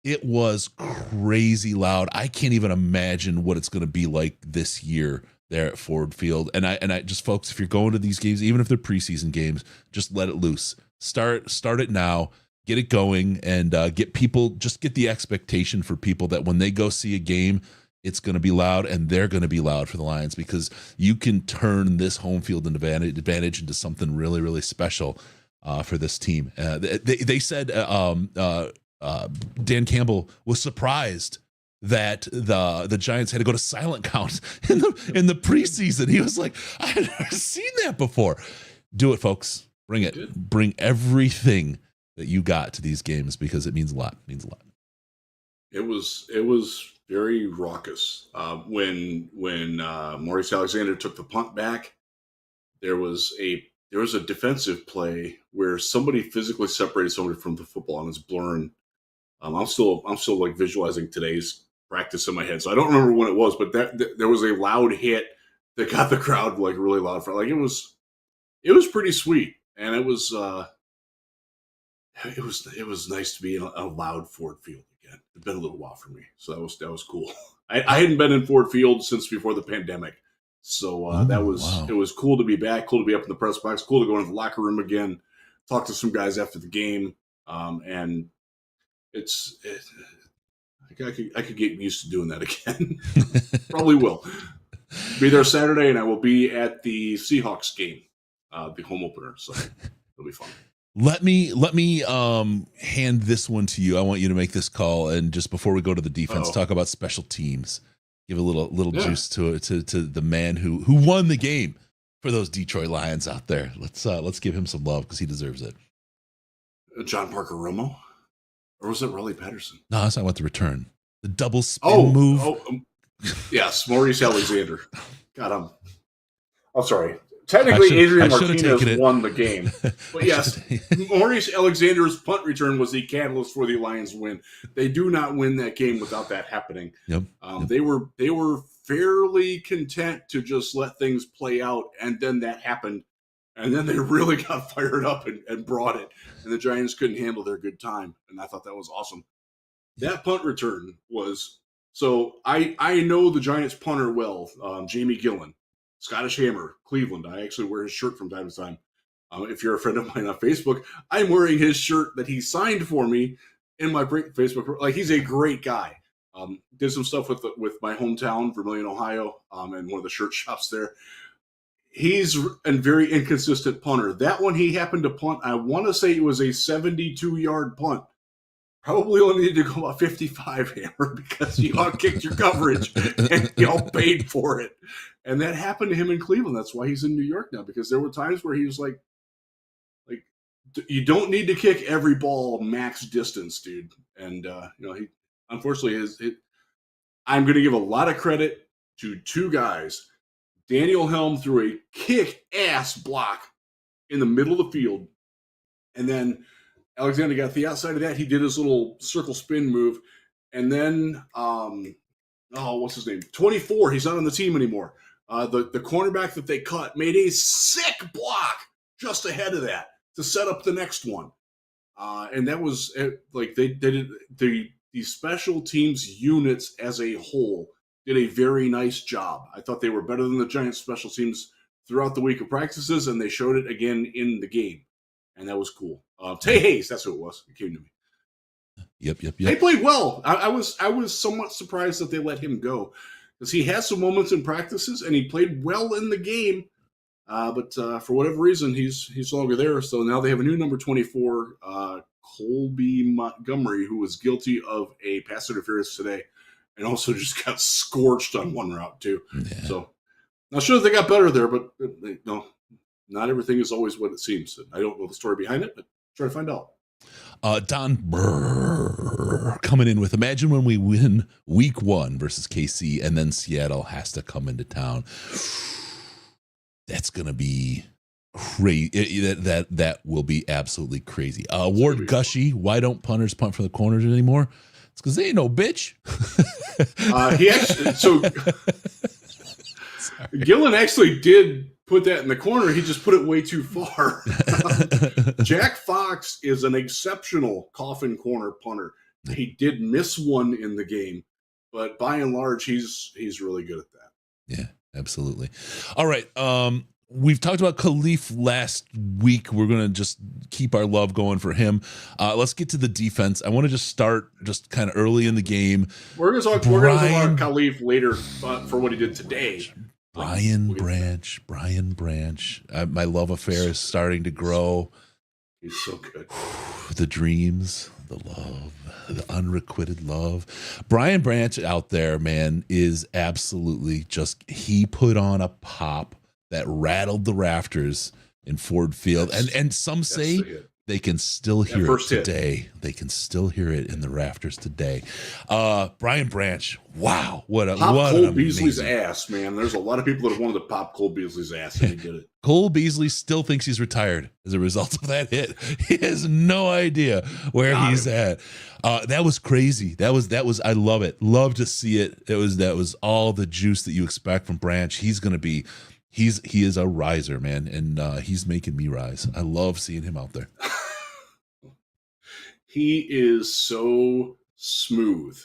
It was crazy loud. I can't even imagine what it's going to be like this year there at Ford Field. And I just, folks, if you're going to these games, even if they're preseason games, just let it loose. Start it now. Get it going, and get the expectation for people that when they go see a game, it's going to be loud, and they're going to be loud for the Lions, because you can turn this home field advantage into something really, really special for this team. They said Dan Campbell was surprised that the Giants had to go to silent count in the preseason. He was like, I had never seen that before. Do it, folks. Bring it. Bring everything that you got to these games, because it means a lot. It means a lot. It was very raucous. When Maurice Alexander took the punt back, there was a defensive play where somebody physically separated somebody from the football, and it's blurring. I'm still like visualizing today's practice in my head, so I don't remember when it was, but there was a loud hit that got the crowd like really loud. Like it was pretty sweet, and it was nice to be in a loud Ford Field again. It's been a little while for me, so that was cool. I hadn't been in Ford Field since before the pandemic, so It was cool to be back, cool to be up in the press box, cool to go into the locker room again, talk to some guys after the game, and I could get used to doing that again. Probably will. Be there Saturday, and I will be at the Seahawks game, the home opener, so it'll be fun. Let me hand this one to you. I want you to make this call, and just before we go to the defense, talk about special teams. Give a little juice to it to the man who won the game for those Detroit Lions out there. Let's give him some love, because he deserves it. John Parker Romo, or was it Raleigh Patterson? No, that's not what the return. The double spin move. Yes, Maurice Alexander. God, I'm sorry. Technically, Adrian Martinez won the game. But yes, Maurice Alexander's punt return was the catalyst for the Lions' win. They do not win that game without that happening. Yep. They were fairly content to just let things play out, and then that happened. And then they really got fired up and brought it. And the Giants couldn't handle their good time. And I thought that was awesome. That punt return was – so I know the Giants punter well, Jamie Gillen. Scottish Hammer, Cleveland. I actually wear his shirt from time to time. If you're a friend of mine on Facebook, I'm wearing his shirt that he signed for me in my Facebook. Like, he's a great guy. Did some stuff with my hometown, Vermillion, Ohio, and one of the shirt shops there. He's a very inconsistent punter. That one he happened to punt. I want to say it was a 72-yard punt. Probably only needed to go about 55, Hammer, because you all kicked your coverage and y'all paid for it. And that happened to him in Cleveland. That's why he's in New York now, because there were times where he was like, you don't need to kick every ball max distance, dude. And, he unfortunately I'm going to give a lot of credit to two guys. Daniel Helm threw a kick-ass block in the middle of the field. And then Alexander got the outside of that. He did his little circle spin move. And then, what's his name? 24. He's not on the team anymore. The cornerback that they cut made a sick block just ahead of that to set up the next one. And that was like they did the special teams units as a whole did a very nice job. I thought they were better than the Giants special teams throughout the week of practices, and they showed it again in the game. And that was cool. Tay Hayes, that's who it was. It came to me. Yep. They played well. I was somewhat surprised that they let him go, because he had some moments in practices and he played well in the game. But for whatever reason, he's no longer there. So now they have a new number 24, Colby Montgomery, who was guilty of a pass interference today, and also just got scorched on one route too. Yeah. So not sure they got better there, but no, not everything is always what it seems. I don't know the story behind it, but try to find out. Don Burr coming in with, imagine when we win week 1 versus KC and then Seattle has to come into town. That's going to be crazy. That will be absolutely crazy. Ward Gushy, why don't punters punt for the corners anymore? It's because they ain't no bitch. He actually, so Gillen actually did put that in the corner. He just put it way too far. Jack Fox is an exceptional coffin corner punter. He did miss one in the game, but by and large, he's really good at that. Yeah, absolutely. All right. We've talked about Khalif last week. We're going to just keep our love going for him. Let's get to the defense. I want to just start just kind of early in the game. We're going to talk about Khalif later for what he did today. Brian Branch. My love affair is starting to grow. He's so good. The dreams, the love, the unrequited love. Brian Branch out there, man, is absolutely he put on a pop that rattled the rafters in Ford Field. And some say they can still hear it today. They can still hear it in the rafters today. Brian Branch, wow. What Cole Beasley's ass, man. There's a lot of people that wanted to pop Cole Beasley's ass, and he did it. Cole Beasley still thinks he's retired as a result of that hit. He has no idea where he's at. That was crazy. That was I love it. Love to see it. That was all the juice that you expect from Branch. He's going to be he is a riser, man, and he's making me rise. I love seeing him out there. He is so smooth.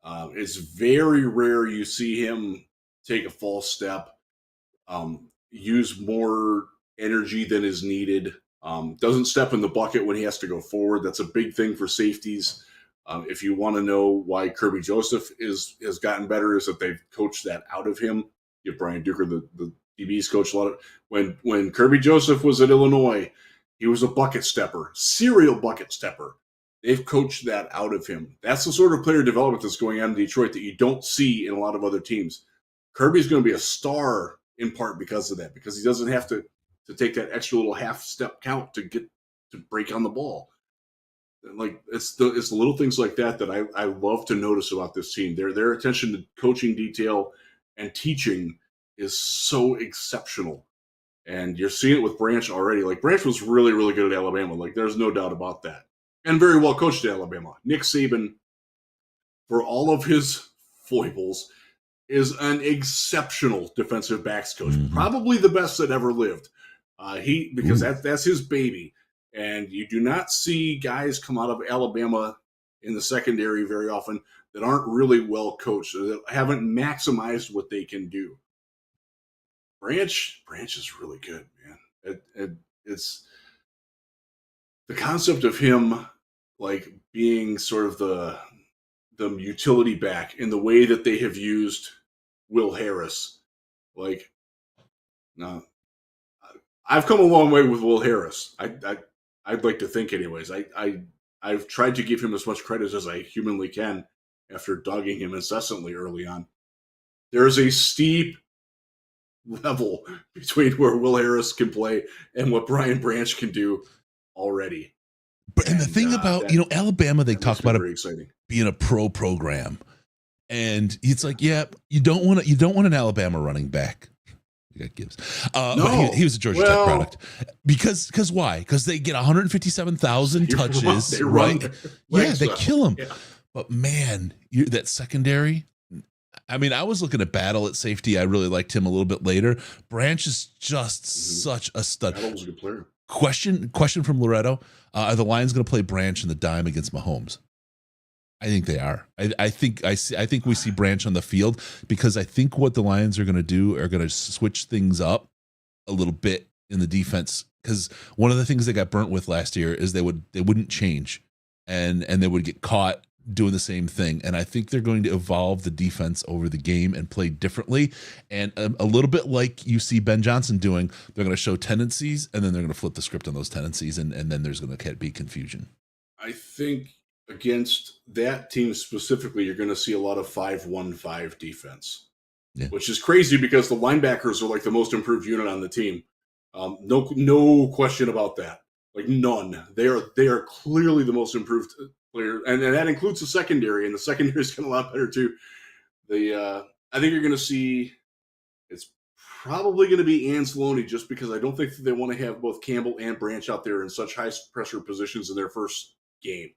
It's very rare you see him take a false step, use more energy than is needed, doesn't step in the bucket when he has to go forward. That's a big thing for safeties. If you want to know why Kirby Joseph has gotten better, is that they've coached that out of him. Give Brian Duker, the DB's coach, a lot of when Kirby Joseph was at Illinois, he was a bucket stepper, serial bucket stepper. They've coached that out of him. That's the sort of player development that's going on in Detroit that you don't see in a lot of other teams. Kirby's going to be a star in part because of that, because he doesn't have to take that extra little half step count to break on the ball. Like it's the little things like that I love to notice about this team. Their attention to coaching detail and teaching is so exceptional. And you're seeing it with Branch already. Like Branch was really, really good at Alabama. Like there's no doubt about that. And very well coached at Alabama. Nick Saban, for all of his foibles, is an exceptional defensive backs coach. Mm-hmm. Probably the best that ever lived. Because that's his baby. And you do not see guys come out of Alabama in the secondary very often that aren't really well coached, that haven't maximized what they can do. Branch is really good, man. It's the concept of him like being sort of the utility back in the way that they have used Will Harris. Like, no, I've come a long way with Will Harris. I'd like to think, anyways. I've tried to give him as much credit as I humanly can after dogging him incessantly early on. There is a steep level between where Will Harris can play and what Brian Branch can do already. And the thing about, Alabama, they talk about it being a pro program. And it's like, yeah, you don't want an Alabama running back. You got Gibbs. But he was a Georgia Tech product. Because why? Because they get 157,000 touches, right? They kill him. Yeah. But man, that secondary. I mean, I was looking at Battle at safety. I really liked him a little bit later. Branch is just such a stud. Battle was a good player. Question from Loretto. Are the Lions going to play Branch in the dime against Mahomes? I think they are. I think we see Branch on the field because I think what the Lions are going to do are going to switch things up a little bit in the defense, because one of the things they got burnt with last year is they wouldn't change and they would get caught doing the same thing. And I think they're going to evolve the defense over the game and play differently. And a little bit like you see Ben Johnson doing, they're going to show tendencies and then they're going to flip the script on those tendencies. And then there's going to be confusion. I think against that team specifically, you're going to see a lot of 5-1-5 defense, which is crazy because the linebackers are like the most improved unit on the team. No question about that. Like none. They are clearly the most improved player, and that includes the secondary, and the secondary is getting a lot better too. I think you're going to see it's probably going to be Anzalone, just because I don't think that they want to have both Campbell and Branch out there in such high pressure positions in their first game.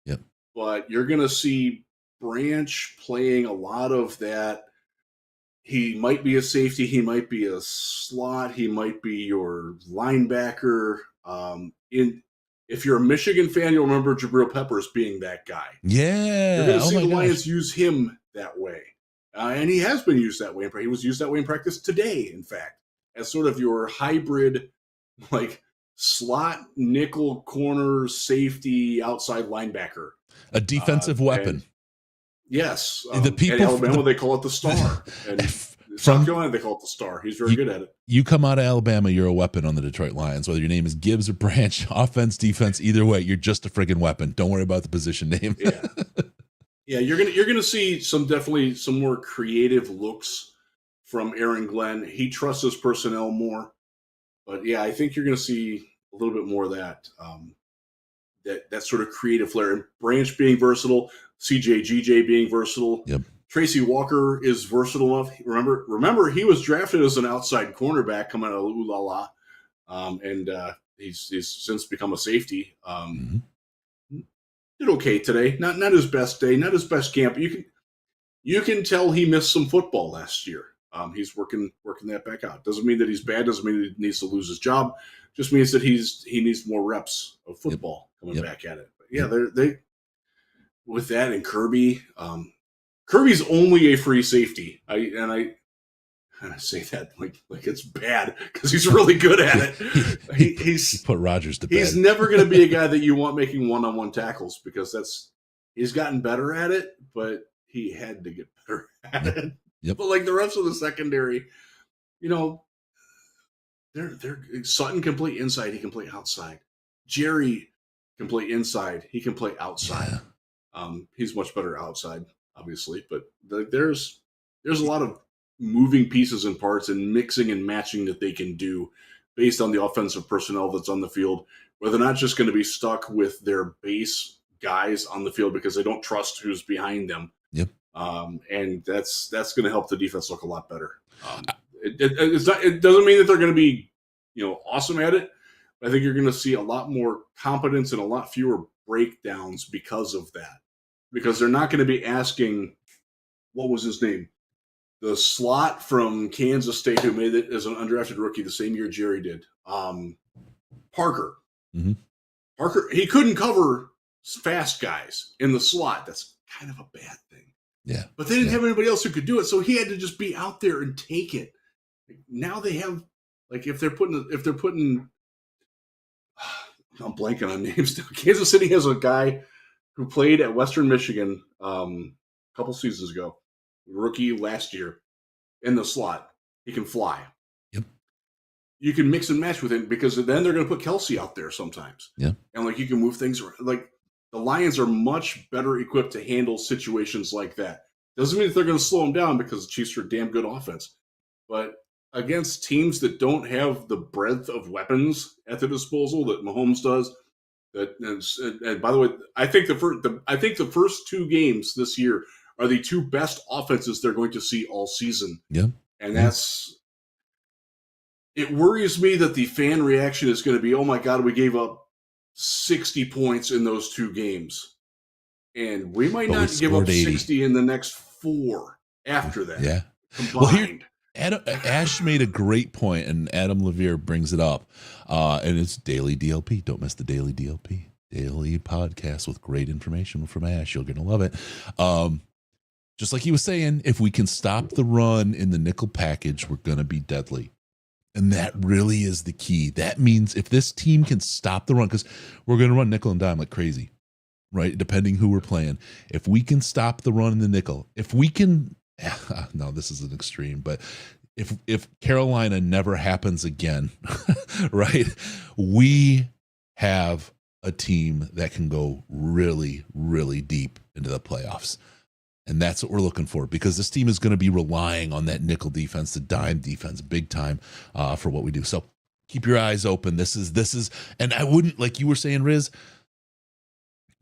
Yep. But you're going to see Branch playing a lot of that. He might be a safety. He might be a slot. He might be your linebacker. If you're a Michigan fan, you'll remember Jabril Peppers being that guy. Yeah. You're going to see the Lions use him that way. And he has been used that way. He was used that way in practice today, in fact, as sort of your hybrid, like slot, nickel, corner, safety, outside linebacker. A defensive weapon. Yes. The people in Alabama, they call it the star. And South Carolina, they call it the star. He's very good at it. You come out of Alabama, you're a weapon on the Detroit Lions. Whether your name is Gibbs or Branch, offense, defense, either way, you're just a friggin' weapon. Don't worry about the position name. Yeah. Yeah, you're gonna see definitely some more creative looks from Aaron Glenn. He trusts his personnel more, but yeah, I think you're gonna see a little bit more of that that sort of creative flair. And Branch being versatile, GJ being versatile. Yep. Tracy Walker is versatile enough. Remember, he was drafted as an outside cornerback coming out of Ooh La La, and he's since become a safety. Did okay today. Not his best day, not his best camp. You can tell he missed some football last year. He's working that back out. Doesn't mean that he's bad. Doesn't mean that he needs to lose his job. Just means that he needs more reps of football coming back at it. But yeah, they with that and Kirby. Kirby's only a free safety. I say that like it's bad because he's really good at it. He's put Rodgers to bed. He's never going to be a guy that you want making one-on-one tackles because he's gotten better at it, but he had to get better at it. Yep. But like the rest of the secondary, they're Sutton can play inside, he can play outside. Jerry can play inside, he can play outside. Yeah. He's much better outside, obviously, but there's a lot of moving pieces and parts and mixing and matching that they can do based on the offensive personnel that's on the field, where they're not just going to be stuck with their base guys on the field because they don't trust who's behind them. Yep. And that's going to help the defense look a lot better. It doesn't mean that they're going to be, awesome at it. But I think you're going to see a lot more competence and a lot fewer breakdowns because of that. Because they're not going to be asking, what was his name? The slot from Kansas State who made it as an undrafted rookie the same year Jerry did. Parker. Mm-hmm. Parker, he couldn't cover fast guys in the slot. That's kind of a bad thing. Yeah. But they didn't have anybody else who could do it, so he had to just be out there and take it. Now they have, if they're putting I'm blanking on names now. Kansas City has a guy who played at Western Michigan a couple seasons ago. Rookie last year in the slot. He can fly. Yep. You can mix and match with him because then they're going to put Kelsey out there sometimes. Yeah. And you can move things around. The Lions are much better equipped to handle situations like that. Doesn't mean that they're going to slow them down because the Chiefs are a damn good offense. But against teams that don't have the breadth of weapons at their disposal that Mahomes does, and by the way, I think the first two games this year are the two best offenses they're going to see all season. Yeah. And it worries me that the fan reaction is going to be, oh my God, we gave up 60 points in those two games. And we might not give up 60 in the next 4 after that. Yeah. Combined. Well, here, Ash made a great point, and Adam Levere brings it up. And it's Daily DLP. Don't miss the Daily DLP. Daily podcast with great information from Ash. You're going to love it. Just like he was saying, if we can stop the run in the nickel package, we're going to be deadly. And that really is the key. That means if this team can stop the run, because we're going to run nickel and dime like crazy, right? Depending who we're playing. If we can stop the run in the nickel, if we can, no, this is an extreme, but if Carolina never happens again, right? We have a team that can go really, really deep into the playoffs. And that's what we're looking for, because this team is going to be relying on that nickel defense, the dime defense, big time for what we do. So keep your eyes open. This is, and I wouldn't, like you were saying, Riz,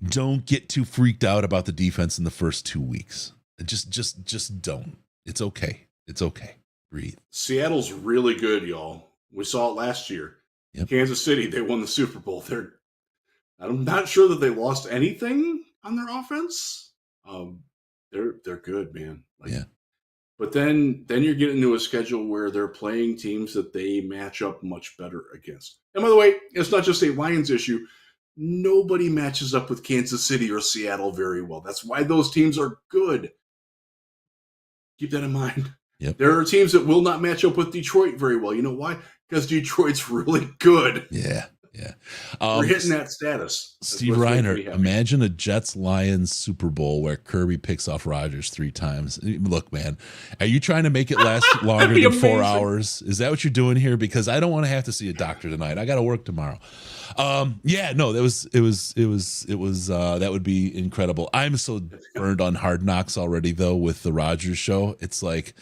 don't get too freaked out about the defense in the first 2 weeks. Just don't. It's okay. It's okay. Breathe. Seattle's really good, y'all. We saw it last year. Yep. Kansas City, they won the Super Bowl. I'm not sure that they lost anything on their offense. They're good, man. Yeah. But then you're getting into a schedule where they're playing teams that they match up much better against. And by the way, it's not just a Lions issue. Nobody matches up with Kansas City or Seattle very well. That's why those teams are good. Keep that in mind. Yep. There are teams that will not match up with Detroit very well. You know why? Because Detroit's really good. Yeah. Yeah. We're hitting that status. Steve Reiner, imagine a Jets-Lions Super Bowl where Kirby picks off Rodgers 3 times. Look, man, are you trying to make it last longer than 4 hours? Is that what you're doing here? Because I don't want to have to see a doctor tonight. I got to work tomorrow. That would be incredible. I'm so burned on Hard Knocks already, though, with the Rodgers show. It's like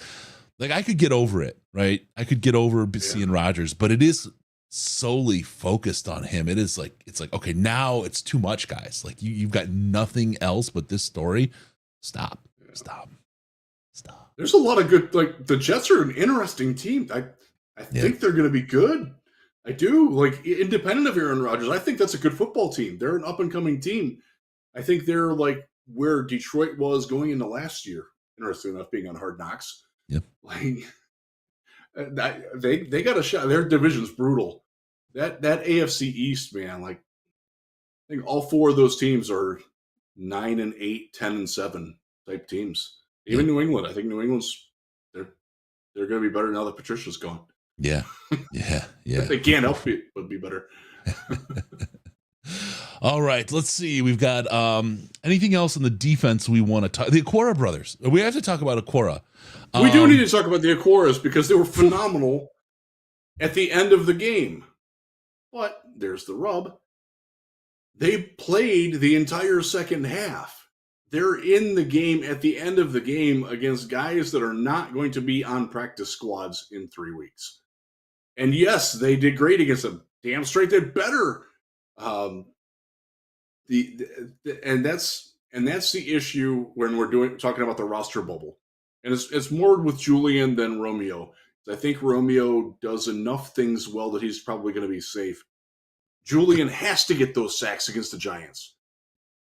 I could get over it, right? I could get over seeing Rodgers, but it is solely focused on him. It's like, okay, now it's too much, guys. Like you've got nothing else but this story. Stop. There's a lot of good, like the Jets are an interesting team. I think they're going to be good. I do, like, independent of Aaron Rodgers. I think that's a good football team. They're an up and coming team. I think they're like where Detroit was going into last year. Interesting enough, being on Hard Knocks. Yep. Like they got a shot. Their division's brutal. That AFC East, man. Like I think all 4 of those teams are 9-8, 10-7 type teams. Even New England. I think New England's they're going to be better now that Patricia's gone. Yeah. They can't help it, but be better. All right, let's see. We've got anything else on the defense we want to talk? The Aquara brothers. We have to talk about Aquara. We do need to talk about the Aquaras because they were phenomenal at the end of the game. But there's the rub. They played the entire second half. They're in the game at the end of the game against guys that are not going to be on practice squads in 3 weeks. And yes, they did great against them. Damn straight, they're better. And that's the issue when we're talking about the roster bubble. And it's more with Julian than Romeo. I think Romeo does enough things well that he's probably going to be safe. Julian has to get those sacks against the Giants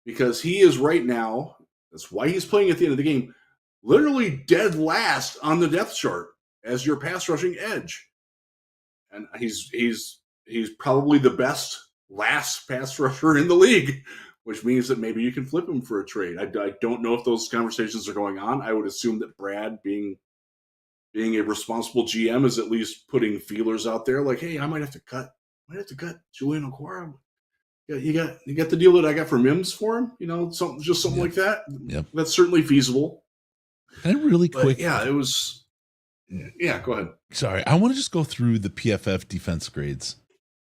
because he is right now, that's why he's playing at the end of the game, literally dead last on the depth chart as your pass rushing edge. And he's probably the best last pass rusher in the league, which means that maybe you can flip him for a trade. I don't know if those conversations are going on. I would assume that Brad, being a responsible GM, is at least putting feelers out there like, hey, I might have to cut Julian Okwara. Yeah, you got the deal that I got for Mims for him, something like that. Yep. That's certainly feasible. And really quick. It was. Yeah, go ahead. Sorry, I want to just go through the PFF defense grades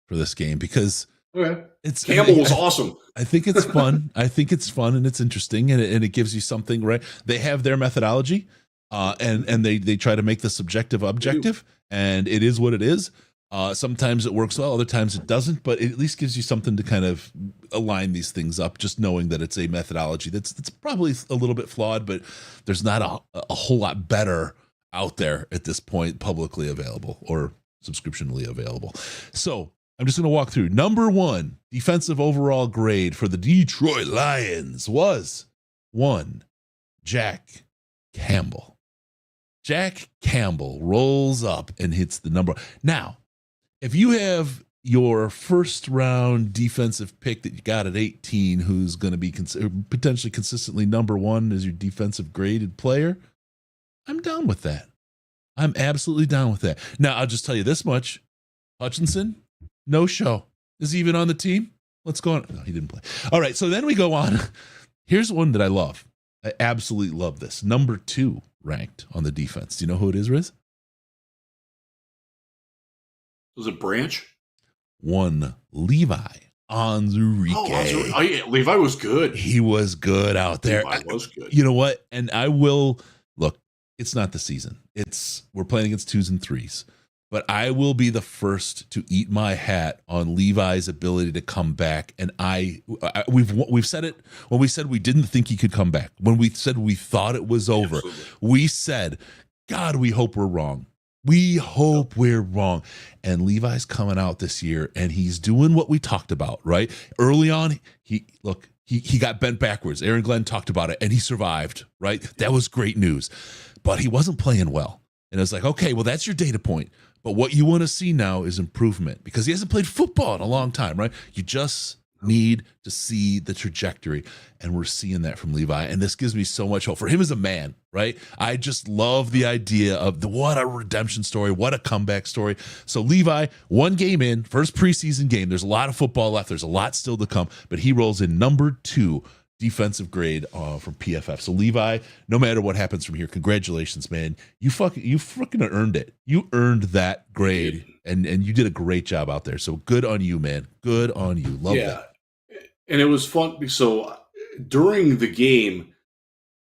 for this game because Campbell was awesome. I think it's fun. I think it's fun and it's interesting and it gives you something, right? They have their methodology, and they try to make the subjective objective, and it is what it is. Sometimes it works well, other times it doesn't, but it at least gives you something to kind of align these things up, just knowing that it's a methodology that's probably a little bit flawed, but there's not a whole lot better out there at this point, publicly available or subscriptionally available. So I'm just going to walk through. Number 1 defensive overall grade for the Detroit Lions was 1, Jack Campbell. Jack Campbell rolls up and hits the number. Now, if you have your first round defensive pick that you got at 18, who's going to be potentially consistently number 1 as your defensive graded player, I'm down with that. I'm absolutely down with that. Now, I'll just tell you this much. Hutchinson, no show. Is he even on the team? What's going on? No, he didn't play. All right, so then we go on. Here's one that I love. I absolutely love this. Number 2 ranked on the defense. Do you know who it is, Riz? Was it Branch? 1, Levi Onwuzurike. Oh, yeah, Levi was good. He was good out there. Levi was good. You know what? And I will look. It's not the season. We're playing against 2s and 3s. But I will be the first to eat my hat on Levi's ability to come back. And we've said it when we said we didn't think he could come back. When we said we thought it was over, we said, God, we hope we're wrong. We hope we're wrong. And Levi's coming out this year, and he's doing what we talked about, right? Early on, he got bent backwards. Aaron Glenn talked about it, and he survived, right? That was great news. But he wasn't playing well. And it's like, okay, well, that's your data point. But what you want to see now is improvement because he hasn't played football in a long time, right? You just need to see the trajectory, and we're seeing that from Levi, and this gives me so much hope for him as a man, right? I just love the idea of what a redemption story, what a comeback story. So Levi, one game in, first preseason game, there's a lot of football left, there's a lot still to come, but he rolls in number 2 defensive grade from PFF. So Levi, no matter what happens from here, congratulations, man. You fucking earned it. You earned that grade, and you did a great job out there. So good on you, man. Good on you. Love that. And it was fun. So during the game,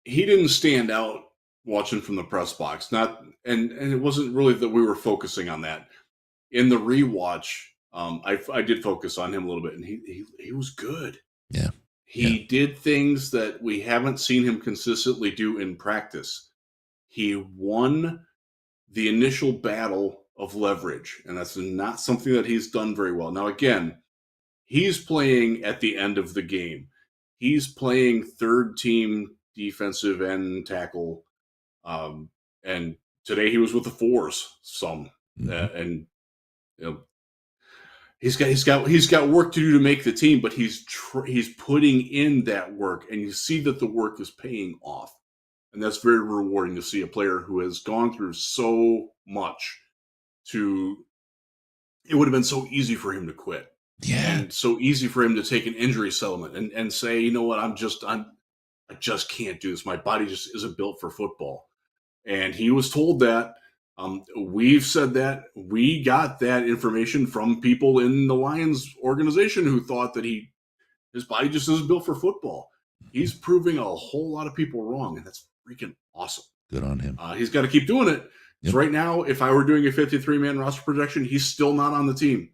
he didn't stand out watching from the press box. And it wasn't really that we were focusing on that. In the rewatch, I did focus on him a little bit, and he was good. Yeah. He did things that we haven't seen him consistently do in practice. He won the initial battle of leverage, and that's not something that he's done very well. Now, again, he's playing at the end of the game. He's playing third team defensive end tackle, and today he was with the fours some, and you know, he's got work to do to make the team, but he's putting in that work, and you see that the work is paying off, and that's very rewarding to see a player who has gone through so much. It would have been so easy for him to quit. Yeah. And so easy for him to take an injury settlement and say, you know what, I just can't do this. My body just isn't built for football. And he was told that. We've said that. We got that information from people in the Lions organization who thought that his body just isn't built for football. He's proving a whole lot of people wrong, and that's freaking awesome. Good on him. He's got to keep doing it. Yep. So right now, if I were doing a 53-man roster projection, he's still not on the team.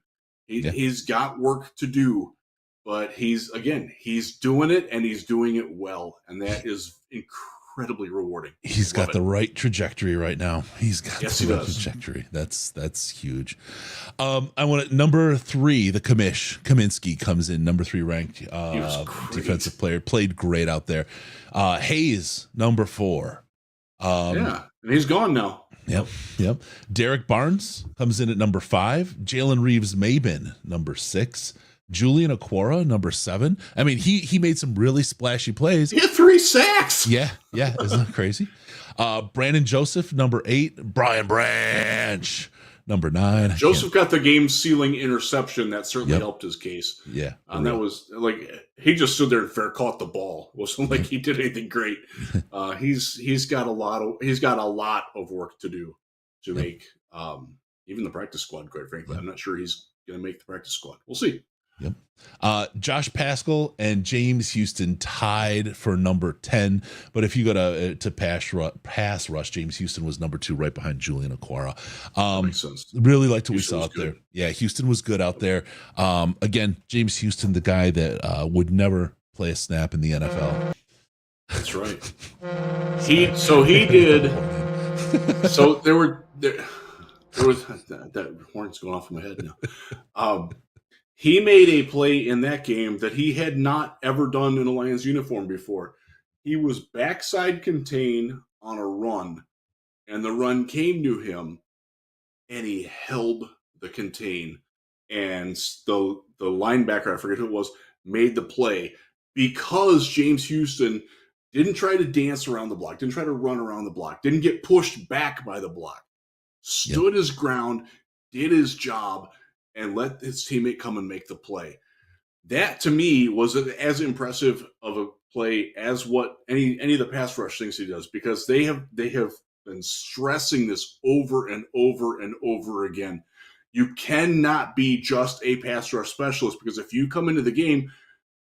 He's got work to do, but he's doing it, and he's doing it well, and that is incredibly rewarding. He's got the right trajectory right now. He's got the right trajectory. That's huge. I want number 3, the Kaminsky comes in number 3 ranked defensive player, played great out there. Hayes, number 4. And he's gone now. Yep. Derek Barnes comes in at number 5. Jalen Reeves-Maybin, number 6. Julian Okwara, number 7. I mean, he made some really splashy plays. He had 3 sacks. Yeah. Isn't that crazy? Brandon Joseph, number 8. Brian Branch, number 9. Joseph got the game-sealing interception. That certainly helped his case. Yeah. And that was like he just stood there and fair caught the ball. It wasn't like he did anything great. He's got a lot of work to do to make even the practice squad, quite frankly. I'm not sure he's going to make the practice squad. We'll see. Yep. Josh Paschal and James Houston tied for number 10. But if you go to pass rush, James Houston was number 2 right behind Julian Okwara. Makes sense. Really liked what Houston we saw out good. there. Yeah, Houston was good out there. Again, James Houston, the guy that would never play a snap in the NFL. That's right. He did. So there was that horn's going off in my head now. He made a play in that game that he had not ever done in a Lions uniform before. He was backside contain on a run, and the run came to him, and he held the contain. And the linebacker, I forget who it was, made the play because James Houston didn't try to dance around the block, didn't try to run around the block, didn't get pushed back by the block, stood his ground, did his job, and let his teammate come and make the play. That, to me, was as impressive of a play as what any of the pass rush things he does, because they have been stressing this over and over and over again. You cannot be just a pass rush specialist, because if you come into the game,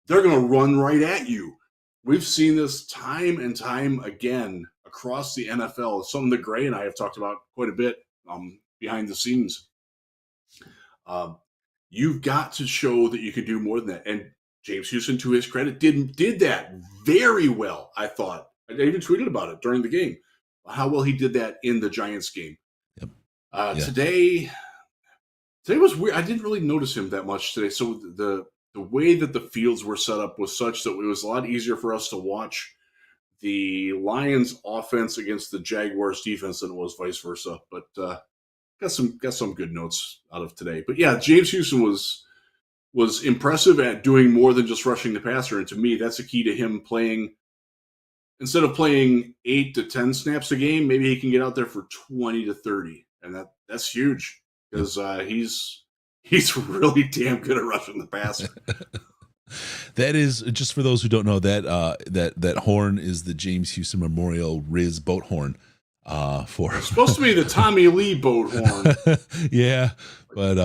they're going to run right at you. We've seen this time and time again across the NFL. It's something that Gray and I have talked about quite a bit behind the scenes. You've got to show that you can do more than that. And James Houston, to his credit, did that very well, I thought. I even tweeted about it during the game, how well he did that in the Giants game. Yep. Today was weird. I didn't really notice him that much today. So the way that the fields were set up was such that it was a lot easier for us to watch the Lions offense against the Jaguars defense than it was vice versa. But got some good notes out of today. But yeah, James Houston was impressive at doing more than just rushing the passer. And to me, that's a key to him playing. Instead of playing 8 to 10 snaps a game, maybe he can get out there for 20 to 30. And that's huge because he's really damn good at rushing the passer. That is, just for those who don't know, that horn is the James Houston Memorial Riz boat horn. It's supposed to be the Tommy Lee boat horn. Yeah, but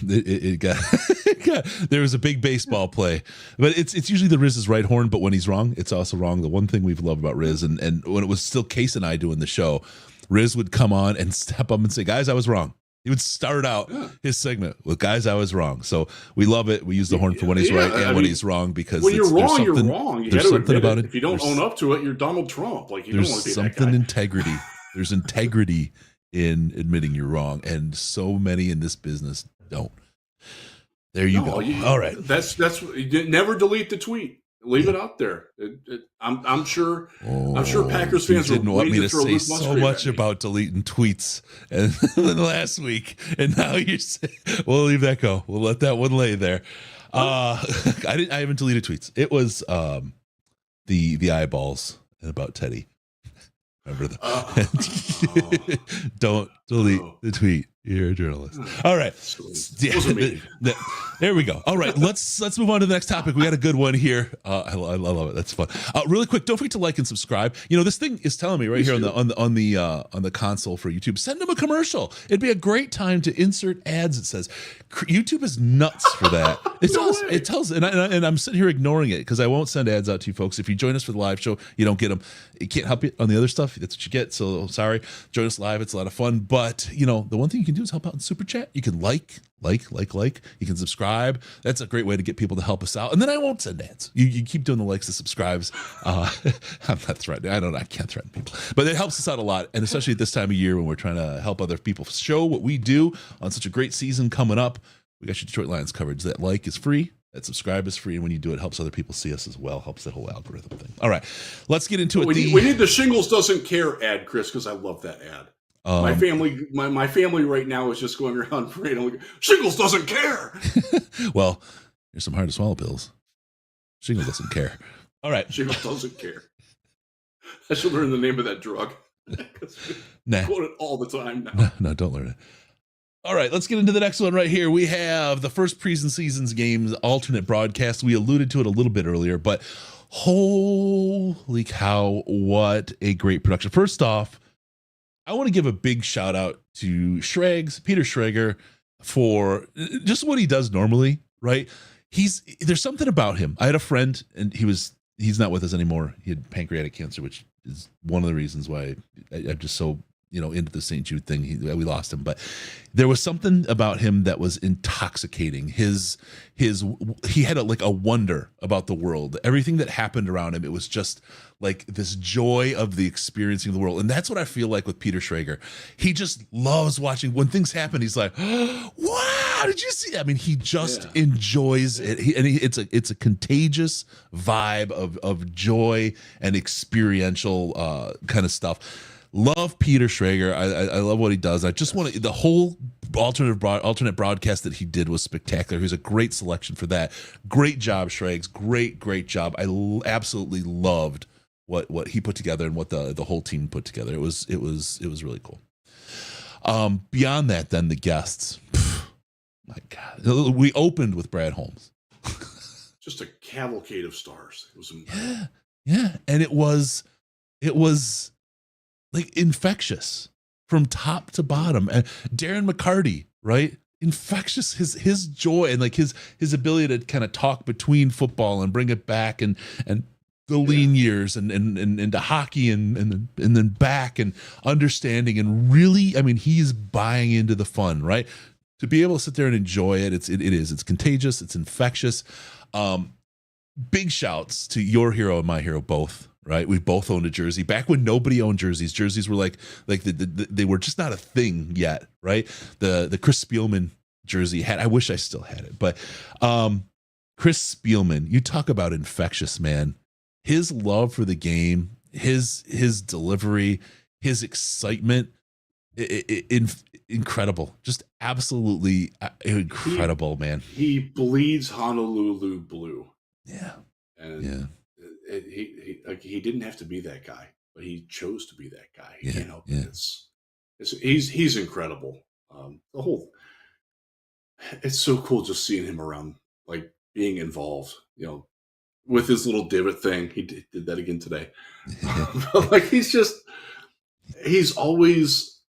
it got, there was a big baseball play, but it's usually the Riz's right horn, but when he's wrong, it's also wrong. The one thing we've loved about Riz, and when it was still Case and I doing the show, Riz would come on and step up and say, "Guys, I was wrong." He would start out his segment with, "Guys, I was wrong." So we love it. We use the horn for when he's right and when he's wrong, because when you're wrong, you're wrong. You there's something about it. If you don't own up to it, you're Donald Trump. Like, you don't want to be that guy. There's something integrity. There's integrity in admitting you're wrong, and so many in this business don't. There you go. All right. That's never delete the tweet. Leave it out there. I'm sure. I'm sure Packers fans didn't want me to say so much about deleting tweets and last week, and now you're saying, we'll leave that go. We'll let that one lay there. I haven't deleted tweets. It was the eyeballs and about Teddy. Remember don't delete the tweet. You're a journalist. All right. There we go. All right. Let's move on to the next topic. We got a good one here. I love it. That's fun. Really quick, don't forget to like and subscribe. You know, this thing is telling me right here on the console for YouTube. Send them a commercial. It'd be a great time to insert ads. It says YouTube is nuts for that. It tells, and I'm sitting here ignoring it because I won't send ads out to you folks. If you join us for the live show, you don't get them. It can't help you on the other stuff. That's what you get. So sorry. Join us live. It's a lot of fun. But you know, the one thing you can do is help out in Super Chat. You can like. You can subscribe. That's a great way to get people to help us out. And then I won't send ads. You keep doing the likes and subscribes. I'm not threatening. I can't threaten people. But it helps us out a lot. And especially at this time of year when we're trying to help other people show what we do on such a great season coming up. We got your Detroit Lions coverage. That like is free. That subscribe is free. And when you do it, helps other people see us as well. Helps the whole algorithm thing. All right. Let's get into it. We need the Shingles Doesn't Care ad, Chris, because I love that ad. My family right now is just going around praying, Shingles doesn't care. Well, here's some hard to swallow pills. Shingles doesn't care. All right. Shingles doesn't care. I should learn the name of that drug. Nah. Quote it all the time now. No, don't learn it. All right, let's get into the next one right here. We have the first preseason games alternate broadcast. We alluded to it a little bit earlier, but holy cow, what a great production. First off, I want to give a big shout out to Peter Schrager, for just what he does normally, right? There's something about him. I had a friend, and he's not with us anymore. He had pancreatic cancer, which is one of the reasons why I'm just so into the St. Jude thing. We lost him, but there was something about him that was intoxicating. He had a wonder about the world. Everything that happened around him, it was just like this joy of the experiencing of the world. And that's what I feel like with Peter Schrager. He just loves watching when things happen. He's like, wow, did you see? I mean, he just enjoys it. It's a contagious vibe of joy and experiential kind of stuff. Love Peter Schrager. I love what he does. I just want to, the whole alternate broadcast that he did was spectacular. He's a great selection for that. Great job, Schrags. Great job. I absolutely loved what he put together and what the whole team put together. It was really cool. Beyond that, then the guests. My God, we opened with Brad Holmes. Just a cavalcade of stars. It was yeah, and it was like infectious from top to bottom. And Darren McCarty, right? Infectious, his joy and like his ability to kind of talk between football and bring it back and the lean years and into hockey and then back and understanding and really, I mean, he's buying into the fun, right? To be able to sit there and enjoy it, it's contagious, it's infectious. Big shouts to your hero and my hero both, right? We both owned a jersey back when nobody owned jerseys. Jerseys were like they were just not a thing yet, right? The Chris Spielman jersey I wish I still had it, but Chris Spielman, you talk about infectious, man. His love for the game, his delivery, his excitement, incredible, just absolutely incredible, man. He bleeds Honolulu blue. Yeah, and he didn't have to be that guy, but he chose to be that guy. He can't help it. He's incredible. It's so cool just seeing him around, like being involved. With his little divot thing, he did that again today. Like he's always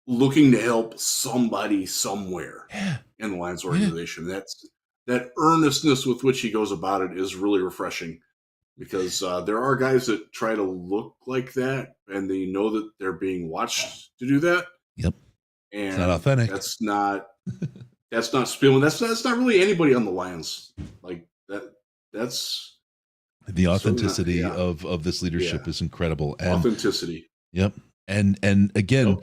looking to help somebody somewhere in the Lions organization. That earnestness with which he goes about it is really refreshing, because there are guys that try to look like that and they know that they're being watched to do that. Yep. And it's not authentic. That's not Spielman. That's not really anybody on the Lions like that. That's the authenticity of this leadership is incredible. And, authenticity. Yep. And again,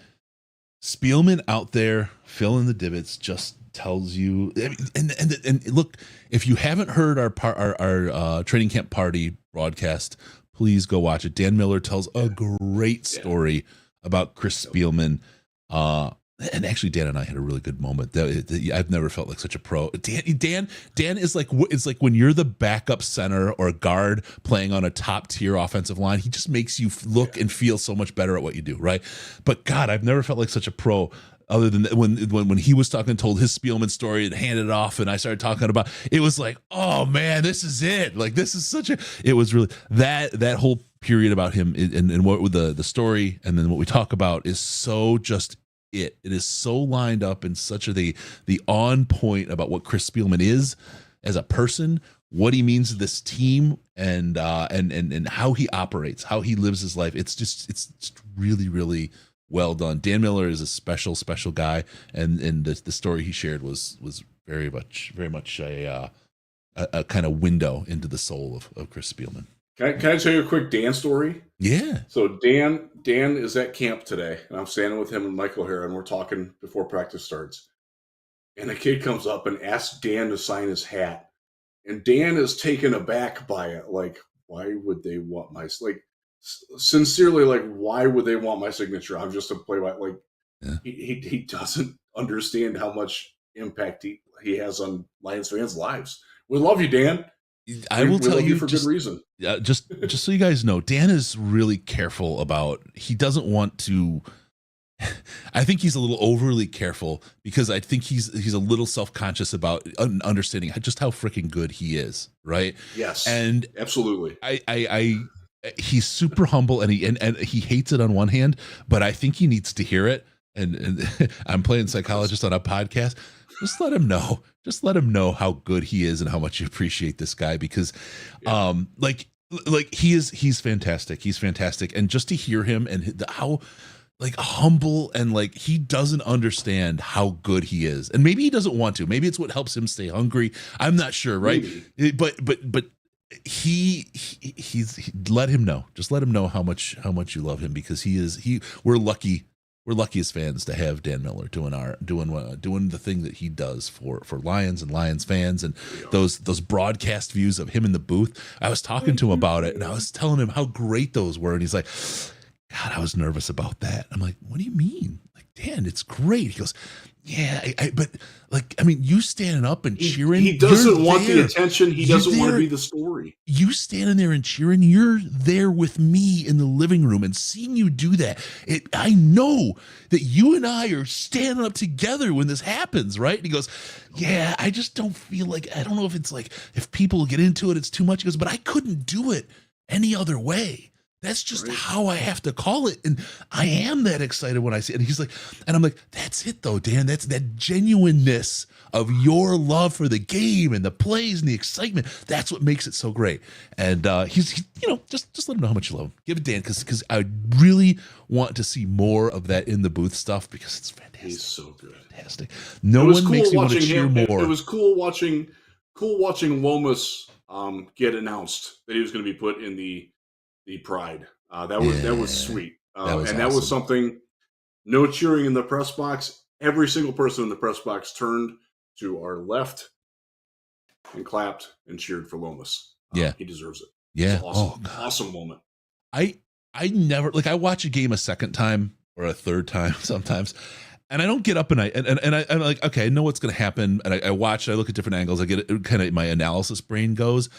Spielman out there filling the divots just tells you. And look, if you haven't heard our training camp party broadcast, please go watch it. Dan Miller tells a great story about Chris Spielman. And actually, Dan and I had a really good moment. I've never felt like such a pro. Dan is like, it's like when you're the backup center or guard playing on a top tier offensive line. He just makes you look and feel so much better at what you do, right? But God, I've never felt like such a pro. Other than when he was talking, told his Spielman story and handed it off, and I started talking about it, was like, oh man, this is it. Like this is it was really that whole period about him and what with the story and then what we talk about is so just. It is so lined up in such the on point about what Chris Spielman is as a person, what he means to this team, and how he operates, how he lives his life. It's really, really well done. Dan Miller is a special guy, and the story he shared was very much a kind of window into the soul of Chris Spielman. Can I tell you a quick Dan story? Yeah. So Dan is at camp today, and I'm standing with him and Michael here, and we're talking before practice starts. And a kid comes up and asks Dan to sign his hat. And Dan is taken aback by it. Like, why would they want my, like, sincerely, like, why would they want my signature? I'm just a play-by, like, he doesn't understand how much impact he has on Lions fans' lives. We love you, Dan. I will tell you for good reason. Just so you guys know, Dan is really careful about. He doesn't want to. I think he's a little overly careful because I think he's a little self-conscious about understanding just how freaking good he is, right? Yes, and absolutely. He's super humble and he hates it on one hand, but I think he needs to hear it. And I'm playing psychologist on a podcast. Just let him know. Just let him know how good he is and how much you appreciate this guy because, like he's fantastic. He's fantastic. And just to hear him and how like humble and like he doesn't understand how good he is. And maybe he doesn't want to. Maybe it's what helps him stay hungry. I'm not sure, right? Maybe. But he's let him know. Just let him know how much you love him because we're lucky. We're lucky as fans to have Dan Miller doing the thing that he does for Lions and Lions fans and those broadcast views of him in the booth. I was talking to him about it and I was telling him how great those were. And he's like, God, I was nervous about that. I'm like, what do you mean? Like, Dan, it's great. He goes, yeah, but like, I mean, you standing up and cheering. He doesn't want the attention. He doesn't want to be the story. You standing there and cheering. You're there with me in the living room and seeing you do that. I know that you and I are standing up together when this happens, right? And he goes, yeah, I just don't feel like, I don't know if it's like, if people get into it, it's too much. He goes, but I couldn't do it any other way. That's just how I have to call it. And I am that excited when I see it. And he's like, and I'm like, that's it though, Dan. That's that genuineness of your love for the game and the plays and the excitement. That's what makes it so great. And he's just let him know how much you love him. Give it Dan because I really want to see more of that in the booth stuff because it's fantastic. He's so good. Fantastic. No one makes me want to cheer more. It was cool watching Lomas get announced that he was going to be put in the the pride. That was sweet. That was and that was awesome. something. No cheering in the press box. Every single person in the press box turned to our left and clapped and cheered for Lomas. Yeah. He deserves it. Yeah. It's an awesome, awesome moment. I never, like, I watch a game a second time or a third time sometimes, and I don't get up and I'm like, okay, I know what's going to happen. And I watch, I look at different angles. I get it, kind of my analysis brain goes.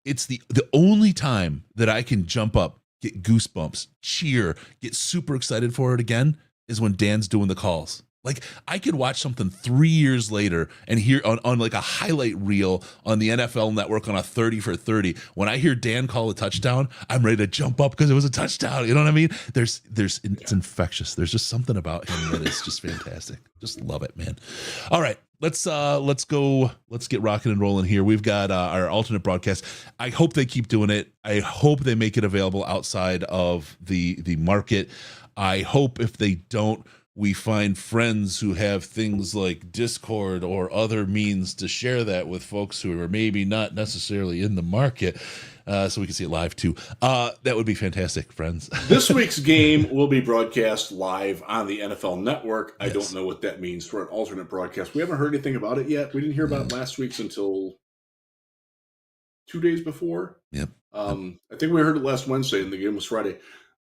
It's the only time that I can jump up, get goosebumps, cheer, get super excited for it again is when Dan's doing the calls. Like, I could watch something 3 years later and hear on like a highlight reel on the NFL Network on a 30 for 30. When I hear Dan call a touchdown, I'm ready to jump up because it was a touchdown. You know what I mean? It's infectious. There's just something about him that is just fantastic. Just love it, man. All right. Let's go. Let's get rocking and rolling here. We've got our alternate broadcast. I hope they keep doing it. I hope they make it available outside of the market. I hope if they don't, we find friends who have things like Discord or other means to share that with folks who are maybe not necessarily in the market, so we can see it live too. That would be fantastic, friends. This week's game will be broadcast live on the NFL Network. I Yes. don't know what that means for an alternate broadcast. We haven't heard anything about it yet. We didn't hear about last week's until 2 days before. Yep. I think we heard it last Wednesday, and the game was Friday.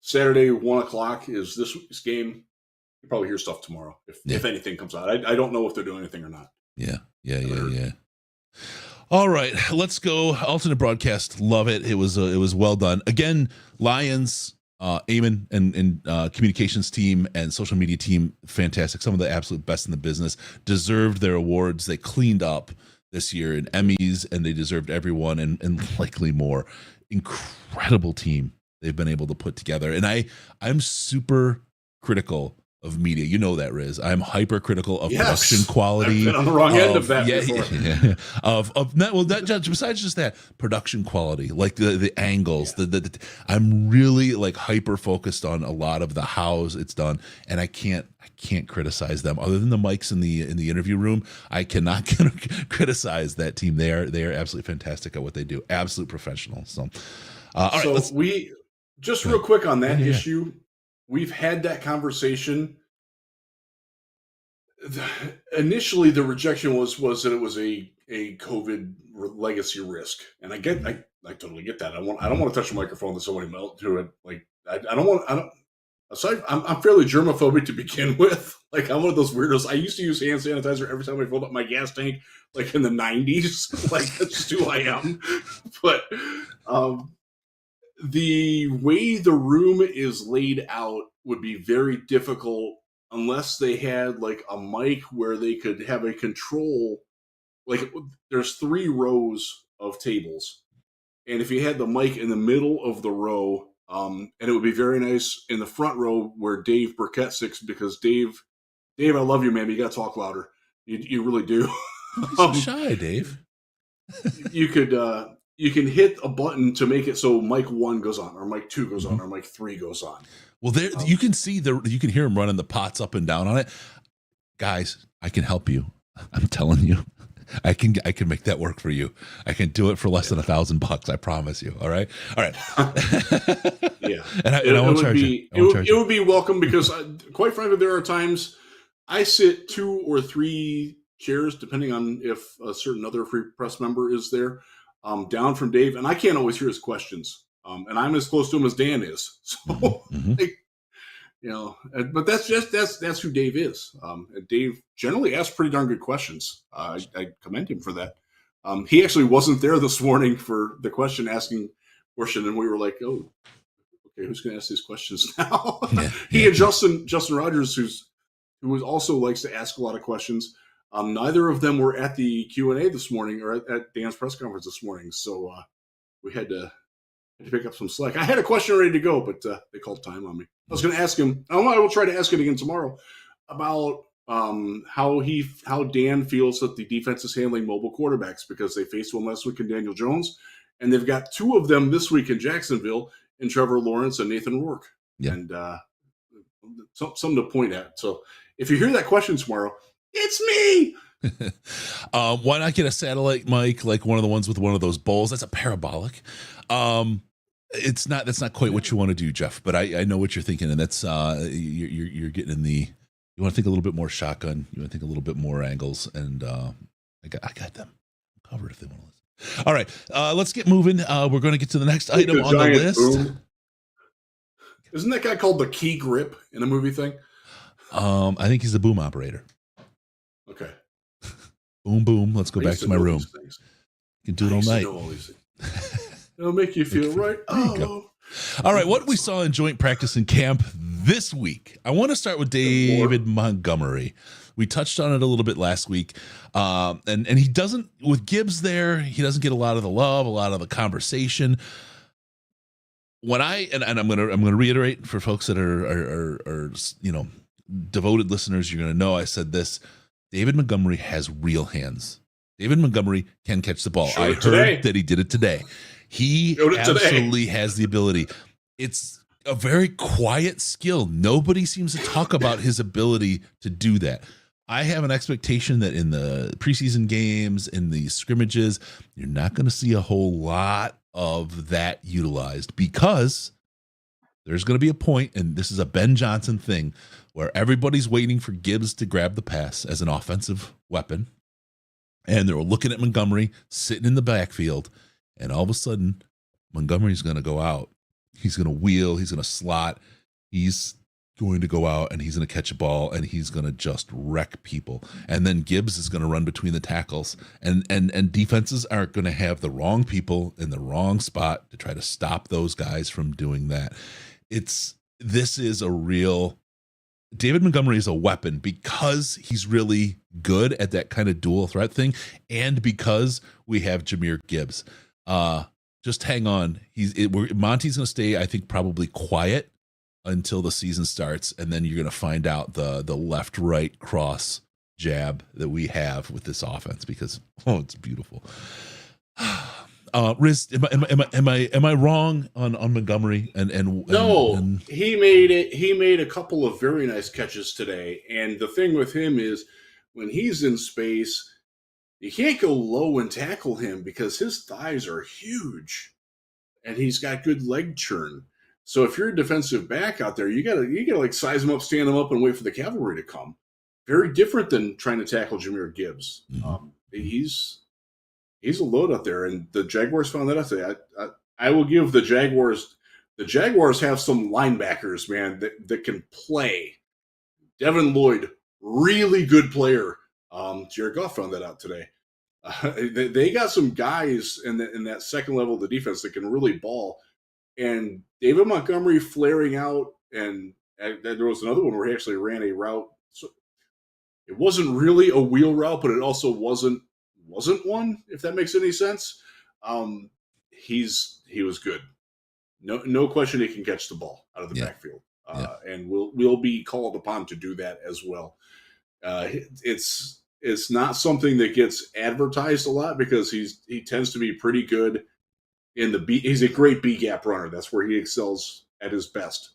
Saturday, 1 o'clock is this week's game. You'll probably hear stuff tomorrow if anything comes out. I don't know if they're doing anything or not. Yeah. All right, let's go. Alternate broadcast, love it. It was well done. Again, Lions, Eamon and communications team and social media team, fantastic. Some of the absolute best in the business, deserved their awards. They cleaned up this year in Emmys, and they deserved everyone and likely more. Incredible team they've been able to put together, and I'm super critical of media. You know that, Riz. I'm hypercritical of production quality. I've been on the wrong end of that before. Yeah. Of not, well, that besides just that, production quality, like the angles, I'm really like hyper focused on a lot of the hows it's done, and I can't criticize them other than the mics in the interview room. I cannot criticize that team. They are absolutely fantastic at what they do. Absolute professionals. So, all right. So we just real quick on that issue. We've had that conversation. Initially, the rejection was that it was a COVID legacy risk, and I totally get that. I don't want to touch a microphone that somebody melt to it. Like I'm fairly germophobic to begin with. Like, I'm one of those weirdos. I used to use hand sanitizer every time I filled up my gas tank, like in the 90s. Like, that's just who I am. But the way the room is laid out would be very difficult unless they had like a mic where they could have a control. Like, there's 3 rows of tables, and if you had the mic in the middle of the row, and it would be very nice in the front row where Dave Burkett sits, because Dave, I love you, man. But you got to talk louder. You really do. So shy, Dave. You can hit a button to make it so mic 1 goes on, or mic 2 goes on, or mic 3 goes on. Well, there you can see you can hear him running the pots up and down on it. Guys, I can help you. I'm telling you, I can make that work for you. I can do it for less than $1,000. I promise you. All right. Yeah, and I won't charge you. It would be welcome, because quite frankly, there are times I sit 2 or 3 chairs, depending on if a certain other free press member is there, down from Dave, and I can't always hear his questions. And I'm as close to him as Dan is. So, but that's who Dave is. And Dave generally asks pretty darn good questions. I commend him for that. He actually wasn't there this morning for the asking portion, and we were like, oh, okay, who's going to ask these questions now? He and Justin Rogers, who also likes to ask a lot of questions. Neither of them were at the Q&A this morning, or at Dan's press conference this morning. So we had to pick up some slack. I had a question ready to go, but they called time on me. I was going to ask him. I will try to ask it again tomorrow about how Dan feels that the defense is handling mobile quarterbacks, because they faced one last week in Daniel Jones, and they've got 2 of them this week in Jacksonville, in Trevor Lawrence and Nathan Rourke. Yeah. And something to point at. So if you hear that question tomorrow, it's me. Why not get a satellite mic, like one of the ones with one of those bowls? That's a parabolic. That's not quite what you want to do, Jeff, but I know what you're thinking, and that's you're getting in the, you want to think a little bit more shotgun, you want to think a little bit more angles, and I got them covered if they want to listen. All right, let's get moving. We're going to get to the next item on the list. Boom. Isn't that guy called the key grip in a movie thing? I think he's the boom operator. Okay. Boom, boom. Let's go back to my room. You can do it all night. All these It'll make you feel right. Oh. All right. What we saw in joint practice and camp this week. I want to start with David Montgomery. We touched on it a little bit last week. And he doesn't, with Gibbs there, he doesn't get a lot of the love, a lot of the conversation. When and I'm gonna reiterate for folks that are devoted listeners, you're gonna know I said this. David Montgomery has real hands. David Montgomery can catch the ball. I heard that he did it today. He absolutely has the ability. It's a very quiet skill. Nobody seems to talk about his ability to do that. I have an expectation that in the preseason games, in the scrimmages, you're not going to see a whole lot of that utilized, because there's going to be a point, and this is a Ben Johnson thing, where everybody's waiting for Gibbs to grab the pass as an offensive weapon. And they're looking at Montgomery sitting in the backfield, and all of a sudden, Montgomery's going to go out. He's going to wheel. He's going to slot. He's going to go out, and he's going to catch a ball, and he's going to just wreck people. And then Gibbs is going to run between the tackles, and defenses are going to have the wrong people in the wrong spot to try to stop those guys from doing that. This is a real. David Montgomery is a weapon because he's really good at that kind of dual threat thing, and because we have Jahmyr Gibbs. Just hang on. Monty's going to stay, I think, probably quiet until the season starts, and then you're going to find out the left-right cross jab that we have with this offense, because it's beautiful. Riz, am I wrong on Montgomery? No, he made a couple of very nice catches today, and the thing with him is when he's in space, you can't go low and tackle him because his thighs are huge, and he's got good leg churn. So if you're a defensive back out there, you gotta like size him up, stand him up, and wait for the cavalry to come. Very different than trying to tackle Jahmyr Gibbs. Mm-hmm. He's a load out there, and the Jaguars found that out today. I will give the Jaguars. The Jaguars have some linebackers, man, that can play. Devin Lloyd, really good player. Jared Goff found that out today. They got some guys in that second level of the defense that can really ball. And David Montgomery flaring out, and there was another one where he actually ran a route. So it wasn't really a wheel route, but it also wasn't one, if that makes any sense. He was good. No question he can catch the ball out of the backfield. And we'll be called upon to do that as well. It's not something that gets advertised a lot because he tends to be pretty good in the B. He's a great B gap runner. That's where he excels at his best.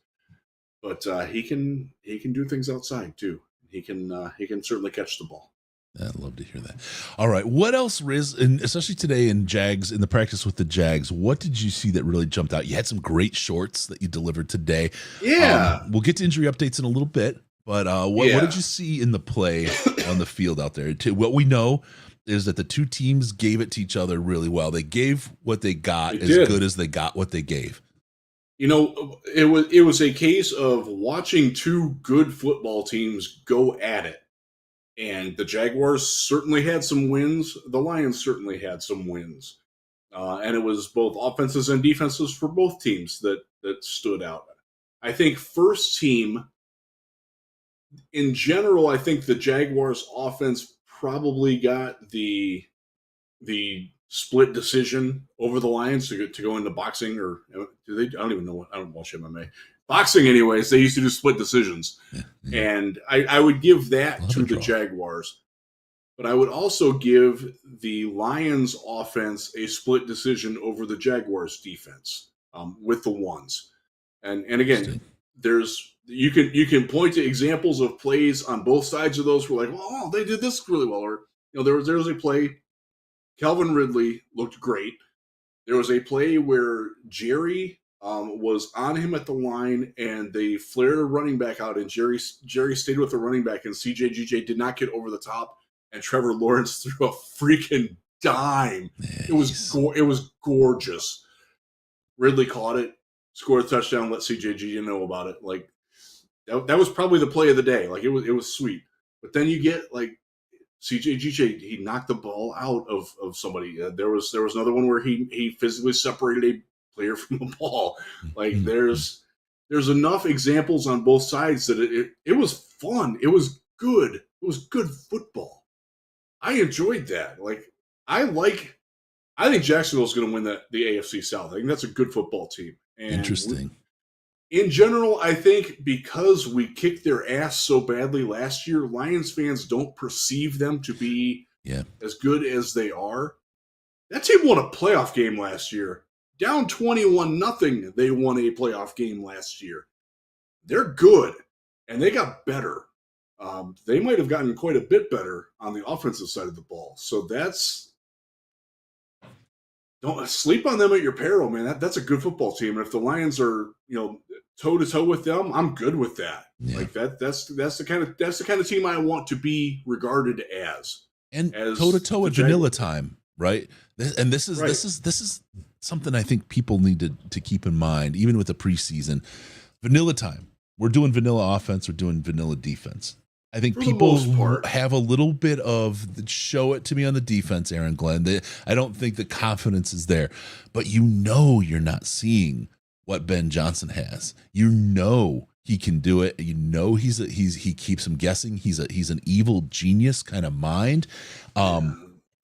But he can do things outside too. He can certainly catch the ball. I'd love to hear that. All right. What else, Riz, and especially today in the practice with the Jags, what did you see that really jumped out? You had some great shorts that you delivered today. Yeah. We'll get to injury updates in a little bit, but what did you see in the play on the field out there? What we know is that the two teams gave it to each other really well. They gave what they got good as they got what they gave. You know, it was a case of watching two good football teams go at it. And the Jaguars certainly had some wins. The Lions certainly had some wins. And it was both offenses and defenses for both teams that stood out. I think first team, in general, I think the Jaguars offense probably got the split decision over the Lions to go into boxing, or do they? I don't even know. I don't watch MMA. Boxing, anyways, they used to do split decisions. Yeah. And I would give that to the Jaguars. But I would also give the Lions offense a split decision over the Jaguars defense with the ones. And again, you can point to examples of plays on both sides of those where like, well, they did this really well. Or there was a play, Calvin Ridley looked great. There was a play where Jerry was on him at the line, and they flared a running back out, and Jerry stayed with the running back, and CJGJ did not get over the top, and Trevor Lawrence threw a freaking dime. It was gorgeous. Ridley caught it, scored a touchdown, let CJGJ know about it. Like that was probably the play of the day. Like it was sweet. But then you get like CJGJ, he knocked the ball out of somebody. There was another one where he physically separated a player from the ball. Like there's enough examples on both sides that it was fun. It was good. It was good football. I enjoyed that. Like I think Jacksonville's going to win the AFC South. I think that's a good football team. And interesting. In general, I think because we kicked their ass so badly last year, Lions fans don't perceive them to be as good as they are. That team won a playoff game last year. Down 21-0, they won a playoff game last year. They're good, and they got better. They might have gotten quite a bit better on the offensive side of the ball. So don't sleep on them at your peril, man. That's a good football team. And if the Lions are, toe to toe with them, I'm good with that. Yeah. Like that's the kind of team I want to be regarded as. And toe to toe at vanilla time, right? And this is something I think people need to keep in mind, even with the preseason. Vanilla time. We're doing vanilla offense. We're doing vanilla defense. I think people have a little bit of show it to me on the defense, Aaron Glenn. I don't think the confidence is there, but you're not seeing what Ben Johnson has. He can do it. He keeps him guessing. He's an evil genius kind of mind. So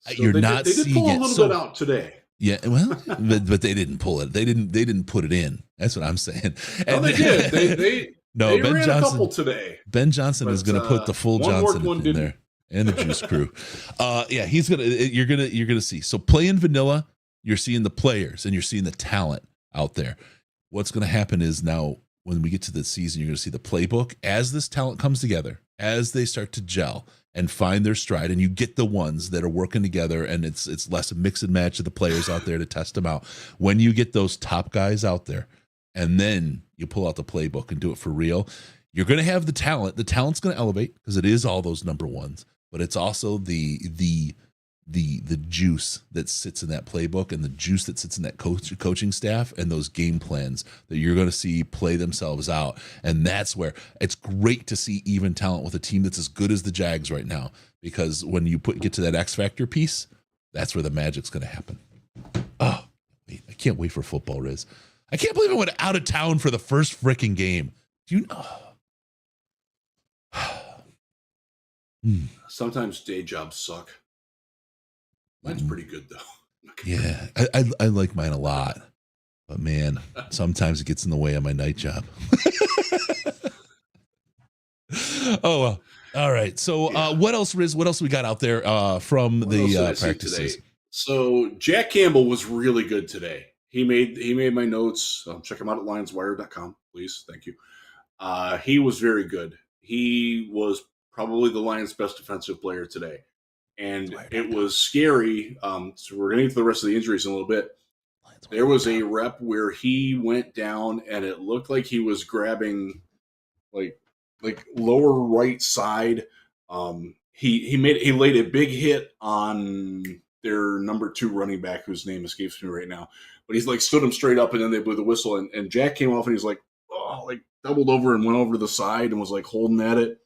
they did pull a little bit out today. Yeah, well, but they didn't pull it. They didn't put it in. That's what I'm saying. No, they did. They Ben ran Johnson, a couple today. Ben Johnson is going to put the full Johnson in there, and the Juice Crew. He's gonna. You're gonna see. So playing vanilla, you're seeing the players and you're seeing the talent out there. What's going to happen is now when we get to the season, you're going to see the playbook as this talent comes together, as they start to gel and find their stride, and you get the ones that are working together, and it's less a mix and match of the players out there to test them out. When you get those top guys out there, and then you pull out the playbook and do it for real, you're going to have the talent. The talent's going to elevate because it is all those number ones, but it's also the juice that sits in that playbook and the juice that sits in that coaching staff and those game plans that you're going to see play themselves out. And that's where it's great to see even talent with a team that's as good as the Jags right now, because when you get to that X factor piece, that's where the magic's going to happen. Oh, I can't wait for football, Riz. I can't believe I went out of town for the first freaking game. Do you know? Sometimes day jobs suck. Mine's pretty good, though. Yeah, I like mine a lot. But, man, sometimes it gets in the way of my night job. Oh, well. All right. So what else, Riz? What else we got out there from the practices? So Jack Campbell was really good today. He made my notes. Check him out at lionswire.com, please. Thank you. He was very good. He was probably the Lions' best defensive player today. And it was scary. So we're going to get to the rest of the injuries in a little bit. There was a rep where he went down, and it looked like he was grabbing like lower right side. He laid a big hit on their number 2 running back, whose name escapes me right now. But he's like stood him straight up, and then they blew the whistle, and Jack came off, and he's like, doubled over and went over to the side and was like holding at it.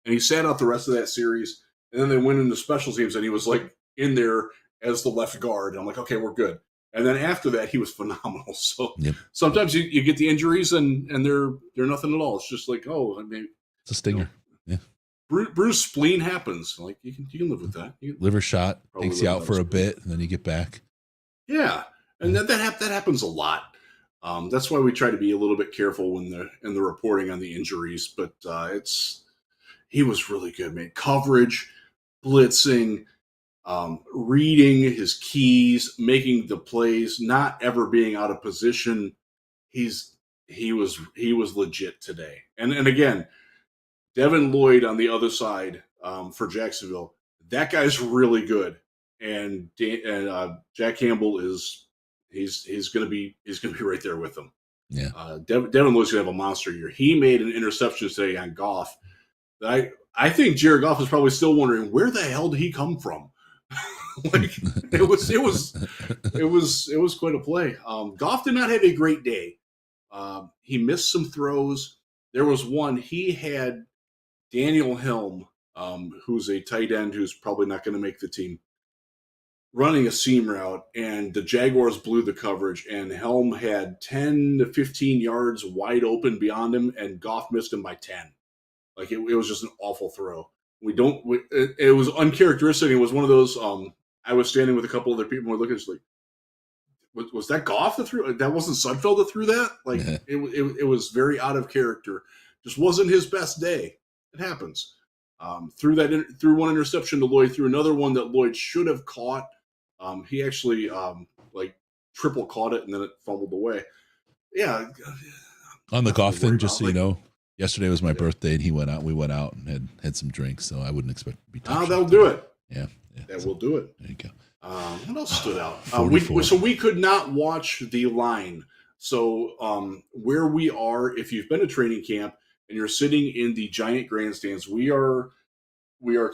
And he sat out the rest of that series. And then they went into special teams, and he was like in there as the left guard. And I'm like, okay, we're good. And then after that, he was phenomenal. So sometimes you get the injuries, and they're nothing at all. It's just like, it's a stinger. Bruce spleen happens. Like you can live with that. Liver shot takes you out for a bit, and then you get back. Yeah, and that happens a lot. That's why we try to be a little bit careful in the reporting on the injuries. But he was really good, man. Coverage, blitzing, reading his keys, making the plays, not ever being out of position. He was legit today. And again, Devin Lloyd on the other side for Jacksonville. That guy's really good. And Jack Campbell he's going to be right there with him. Yeah. Devin Lloyd's going to have a monster year. He made an interception today on Goff. I think Jared Goff is probably still wondering where the hell did he come from. Like it was quite a play. Goff did not have a great day. He missed some throws. There was one he had Daniel Helm, who's a tight end who's probably not going to make the team, running a seam route, and the Jaguars blew the coverage, and Helm had 10 to 15 yards wide open beyond him, and Goff missed him by 10. Like it was just an awful throw. It was uncharacteristic. It was one of those. I was standing with a couple other people, and we're looking at like, was that Goff that threw? That wasn't Sudfeld that threw that. Like it was very out of character. Just wasn't his best day. It happens. Threw one interception to Lloyd, threw another one that Lloyd should have caught. He actually like triple caught it, and then it fumbled away. Yeah. On the Goff thing, just so you know, yesterday was my birthday, and we went out and had some drinks, so I wouldn't expect to be touched. That'll do it. Yeah. That will do it. There you go. What else stood out? We could not watch the line. So where we are, if you've been to training camp and you're sitting in the giant grandstands, we are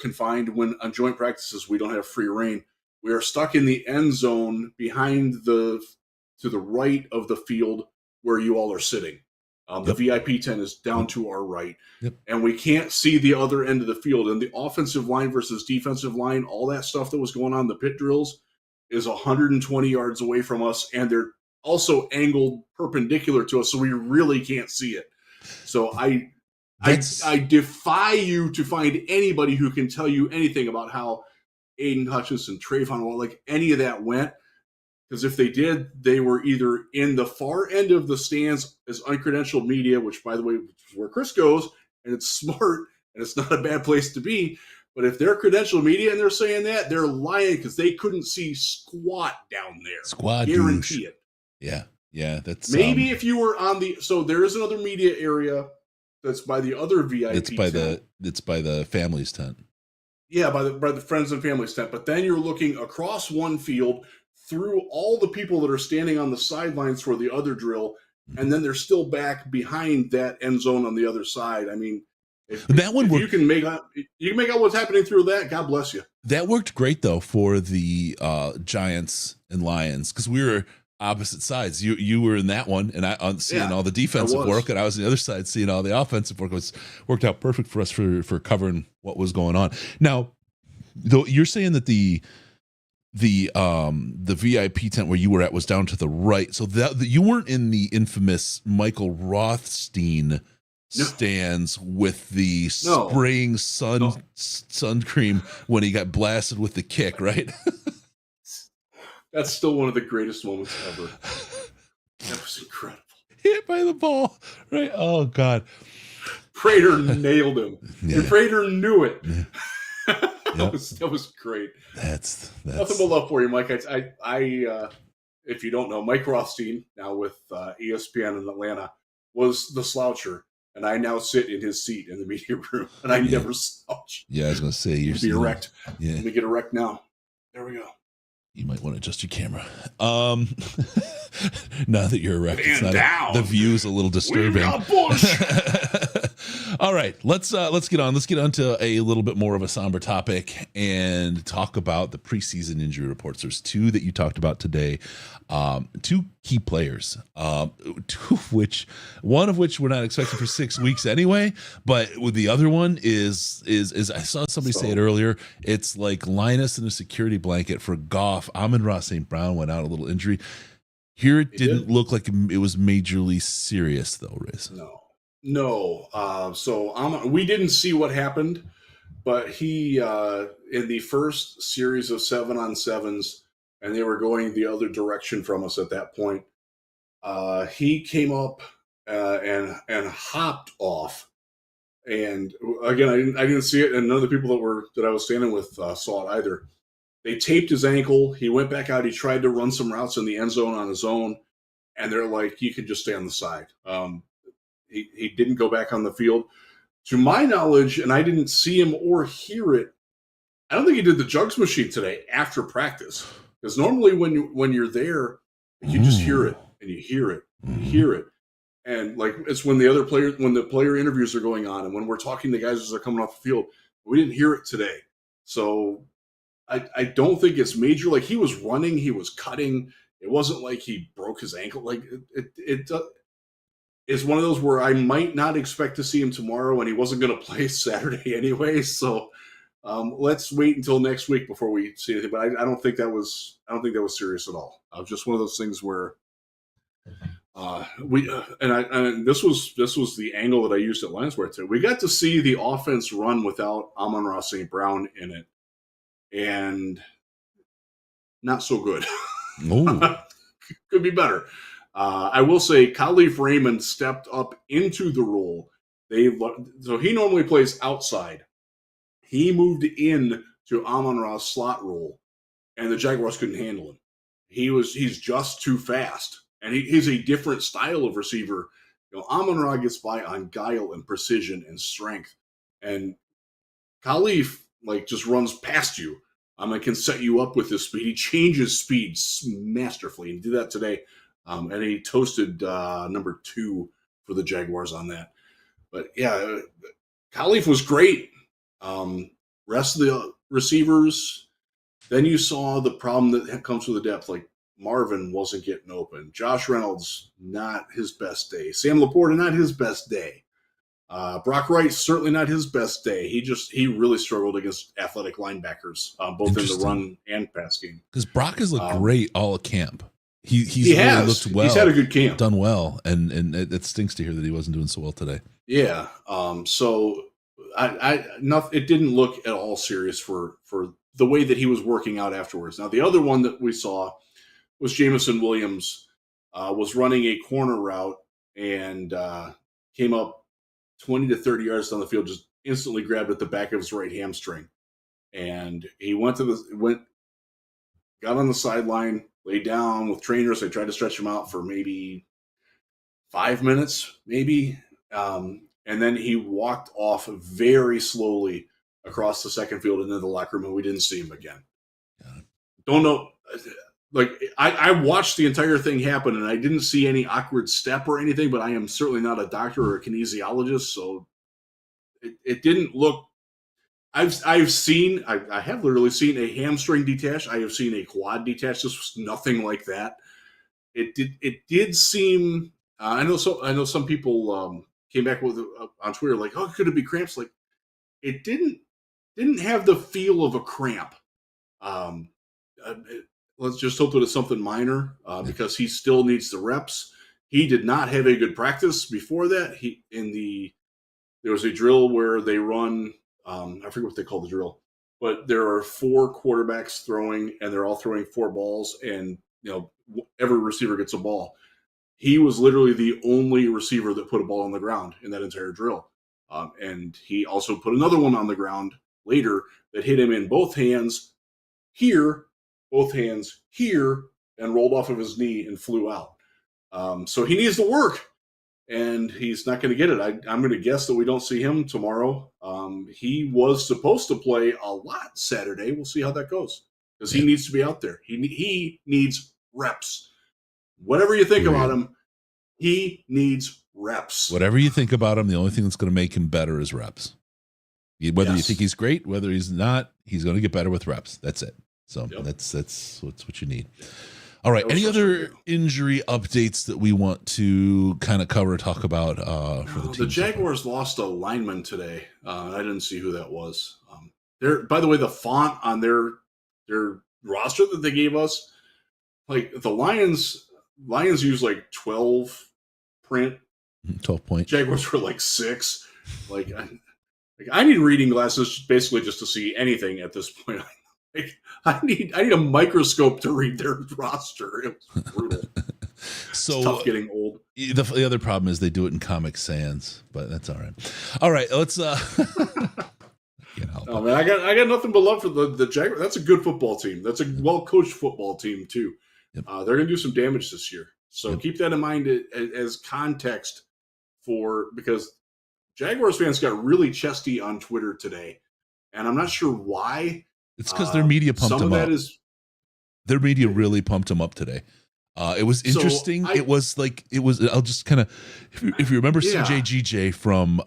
confined when on joint practices we don't have free reign. We are stuck in the end zone behind to the right of the field where you all are sitting. The VIP tent is down to our right, and we can't see the other end of the field. And the offensive line versus defensive line, all that stuff that was going on, the pit drills, is 120 yards away from us, and they're also angled perpendicular to us, so we really can't see it. So I defy you to find anybody who can tell you anything about how Aiden Hutchinson, Trayvon, like any of that went. Because if they did, they were either in the far end of the stands as uncredentialed media, which, by the way, is where Chris goes, and it's smart, and it's not a bad place to be. But if they're credentialed media and they're saying that, they're lying because they couldn't see squat down there. Squad guarantee douche. it. Yeah, that's maybe if you were on the. So there is another media area that's by the other VIP. It's by the family's tent. Yeah, by the friends and families tent. But then you're looking across one field, through all the people that are standing on the sidelines for the other drill, and then they're still back behind that end zone on the other side. I mean, if you can make out what's happening through that, God bless you. That worked great though for the Giants and Lions, because we were opposite sides. You were in that one, and I seeing all the defensive work, and I was on the other side seeing all the offensive work. It worked out perfect for us for covering what was going on. Now, though, you're saying that the VIP tent where you were at was down to the right, so that you weren't in the infamous Michael Rothstein stands with the spraying sun cream when he got blasted with the kick, right? That's still one of the greatest moments ever. That was incredible. Hit by the ball, right? Oh God, Prater nailed him. And Prater knew it. Yep. That was great. That's nothing but love for you, Mike. I if you don't know, Mike Rothstein, now with ESPN in Atlanta, was the sloucher, and I now sit in his seat in the media room, and I never slouch. Yeah, I was going to say you're be erect. Yeah, let me get erect now. There we go. You might want to adjust your camera. Now that you're erect, the view's a little disturbing. All right, let's get on. Let's get on to a little bit more of a somber topic and talk about the preseason injury reports. There's two that you talked about today. Two key players, one of which we're not expecting for 6 weeks anyway. But with the other one is I saw somebody say it earlier. It's like Linus in a security blanket for Goff. Amon-Ra St. Brown went out a little injury. Here it didn't look like it was majorly serious though, Riz. No. So we didn't see what happened, but he in the first series of 7-on-7s, and they were going the other direction from us at that point. He came up and hopped off, and again, I didn't see it, and none of the people that I was standing with saw it either. They taped his ankle. He went back out. He tried to run some routes in the end zone on his own, and they're like, "You can just stay on the side." He didn't go back on the field, to my knowledge, and I didn't see him or hear it. I don't think he did the jugs machine today after practice. Because normally when you're there, you just hear it and you hear it and you hear it. And like it's when the player interviews are going on, and when we're talking to guys as they're coming off the field, we didn't hear it today. So I don't think it's major. Like he was running, he was cutting. It wasn't like he broke his ankle. Like it's one of those where I might not expect to see him tomorrow, and he wasn't going to play Saturday anyway. So let's wait until next week before we see anything. But I don't think that was serious at all. Just one of those things where and this was the angle that I used at Lionsworth too. We got to see the offense run without Amon-Ra St. Brown in it, and not so good. Could be better. I will say Khalif Raymond stepped up into the role. So he normally plays outside. He moved in to Amon-Ra's slot role, and the Jaguars couldn't handle him. He's just too fast. And he's a different style of receiver. Amon-Ra gets by on guile and precision and strength. And Khalif, just runs past you. Can set you up with his speed. He changes speeds masterfully. He did that today. And he toasted number 2 for the Jaguars on that. But, yeah, Khalif was great. Rest of the receivers, then you saw the problem that comes with the depth. Like, Marvin wasn't getting open. Josh Reynolds, not his best day. Sam Laporta, not his best day. Brock Wright, certainly not his best day. He really struggled against athletic linebackers, both in the run and pass game. Because Brock has looked great all at camp. He's he really has. Looked well. He's had a good camp. Done well, and it stinks to hear that he wasn't doing so well today. Yeah. So it didn't look at all serious for the way that he was working out afterwards. Now, the other one that we saw was Jameson Williams was running a corner route and came up 20 to 30 yards down the field, just instantly grabbed at the back of his right hamstring. And he got on the sideline, laid down with trainers. They tried to stretch him out for maybe 5 minutes, maybe. And then he walked off very slowly across the second field into the locker room, and we didn't see him again. Don't know. I watched the entire thing happen, and I didn't see any awkward step or anything, but I am certainly not a doctor or a kinesiologist, so it didn't look. I have literally seen a hamstring detach. I have seen a quad detach. This was nothing like that. It did seem. I know some people came back with on Twitter like, oh, could it be cramps? Like, it didn't have the feel of a cramp. Let's just hope that it's something minor because he still needs the reps. He did not have a good practice before that. There was a drill where they run. I forget what they call the drill, but there are 4 quarterbacks throwing, and they're all throwing 4 balls, and every receiver gets a ball. He was literally the only receiver that put a ball on the ground in that entire drill, and he also put another one on the ground later that hit him in both hands here. Both hands here, and rolled off of his knee and flew out. So he needs to work, and he's not going to get it. I'm going to guess that we don't see him tomorrow. He was supposed to play a lot Saturday. We'll see how that goes because he needs to be out there. He needs reps. Whatever you think about him, he needs reps. Whatever you think about him, the only thing that's going to make him better is reps. Whether you think he's great, whether he's not, he's going to get better with reps. That's it. So that's what you need. All right. Any other injury updates that we want to kind of cover, talk about for the team? The Jaguars lost a lineman today. I didn't see who that was. By the way, the font on their roster that they gave us, like the Lions use like 12 print. 12 point. Jaguars were like 6. I need reading glasses basically just to see anything at this point. I need a microscope to read their roster. It was brutal. So it's tough getting old. The other problem is they do it in Comic Sans, but that's all right. All right, let's. Oh man, I got nothing but love for the Jaguars. That's a good football team. That's a well coached football team too. Yep. They're going to do some damage this year, so keep that in mind as context because Jaguars fans got really chesty on Twitter today, and I'm not sure why. It's because their media pumped them up. Their media really pumped them up today. It was interesting. I'll just kind of, if you remember CJGJ from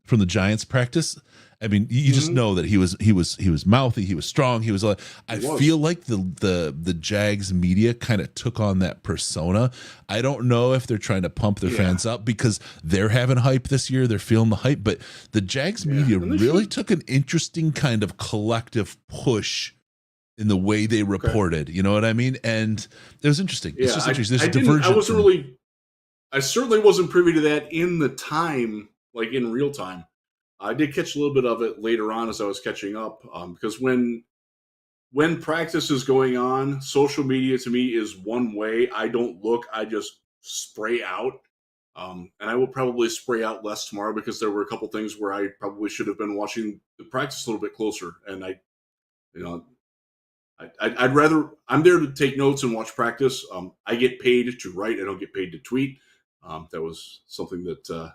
the Giants practice, I mean, you just know that he was mouthy, he was strong, he was. I feel like the Jags media kind of took on that persona. I don't know if they're trying to pump their fans up because they're having hype this year, they're feeling the hype, but the Jags media really took an interesting kind of collective push in the way they reported. You know what I mean? And it was interesting. It's just interesting. There's a divergence. I certainly wasn't privy to that in the time, like in real time. I did catch a little bit of it later on as I was catching up, because when practice is going on, social media to me is one way. I don't look, I just spray out. And I will probably spray out less tomorrow because there were a couple things where I probably should have been watching the practice a little bit closer. And I'd rather, I'm there to take notes and watch practice. I get paid to write. I don't get paid to tweet. That was something that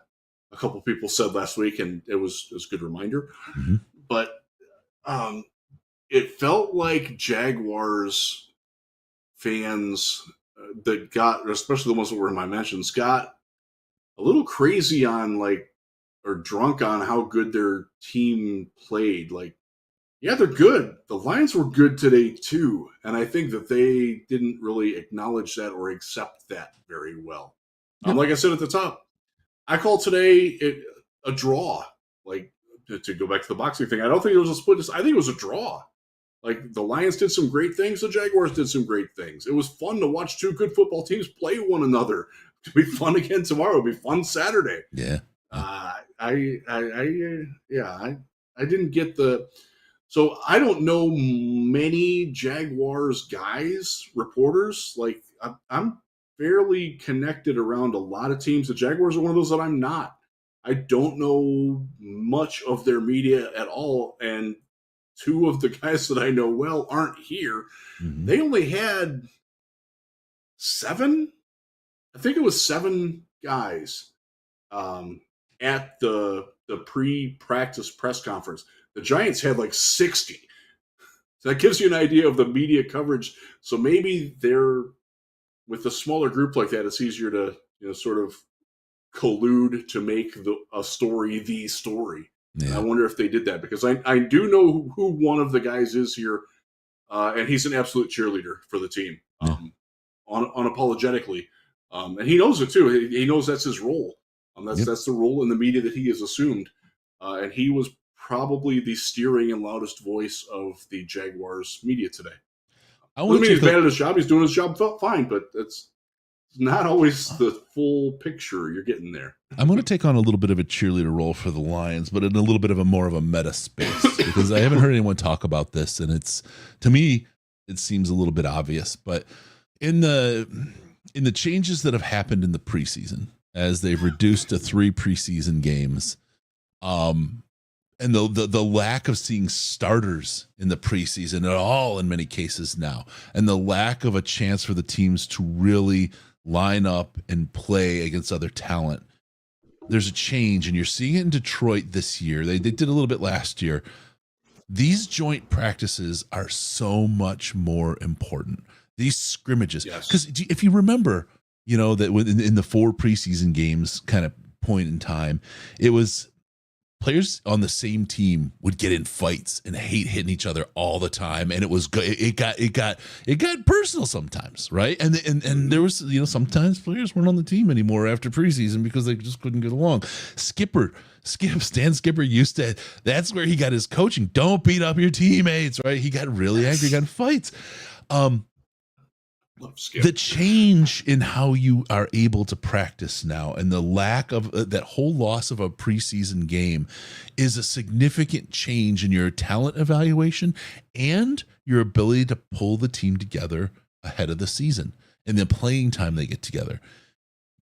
a couple people said last week, and it was a good reminder. Mm-hmm. But it felt like Jaguars fans that got, especially the ones that were in my mentions, got a little crazy on or drunk on how good their team played. Yeah, they're good. The Lions were good today too, and I think that they didn't really acknowledge that or accept that very well. Like I said at the top, I call today a draw. To go back to the boxing thing, I don't think it was a split. I think it was a draw. The Lions did some great things. The Jaguars did some great things. It was fun to watch two good football teams play one another. It'll be fun again tomorrow. It'll be fun Saturday. Yeah. I didn't get the. So I don't know many Jaguars guys, reporters. I'm fairly connected around a lot of teams. The Jaguars are one of those that I'm not. I don't know much of their media at all, and two of the guys that I know well aren't here. Mm-hmm. They only had 7, I think it was 7 guys at the pre-practice press conference. The Giants had 60. So that gives you an idea of the media coverage. So maybe they're, with a smaller group like that, it's easier to sort of collude to make a story the story. Yeah. I wonder if they did that, because I do know who one of the guys is here, and he's an absolute cheerleader for the team, unapologetically, and he knows it too. He knows that's his role. That's the role in the media that he has assumed, and he was probably the steering and loudest voice of the Jaguars media today. He's bad at his job. He's doing his job fine, but it's not always the full picture you're getting there. I'm going to take on a little bit of a cheerleader role for the Lions, but in a little bit of a more of a meta space, because I haven't heard anyone talk about this, and to me, it seems a little bit obvious. But in the changes that have happened in the preseason, as they've reduced to 3 preseason games, and the lack of seeing starters in the preseason at all in many cases now, and the lack of a chance for the teams to really line up and play against other talent, there's a change, and you're seeing it in Detroit this year. They did a little bit last year. These joint practices are so much more important. These scrimmages, because if you remember, that in the 4 preseason games kind of point in time, it was players on the same team would get in fights and hate hitting each other all the time, and it got personal sometimes, right? And there was sometimes players weren't on the team anymore after preseason because they just couldn't get along. Stan Skipper used to. That's where he got his coaching. Don't beat up your teammates, right? He got really angry, got in fights. The change in how you are able to practice now, and the lack of that whole loss of a preseason game, is a significant change in your talent evaluation and your ability to pull the team together ahead of the season and the playing time they get together.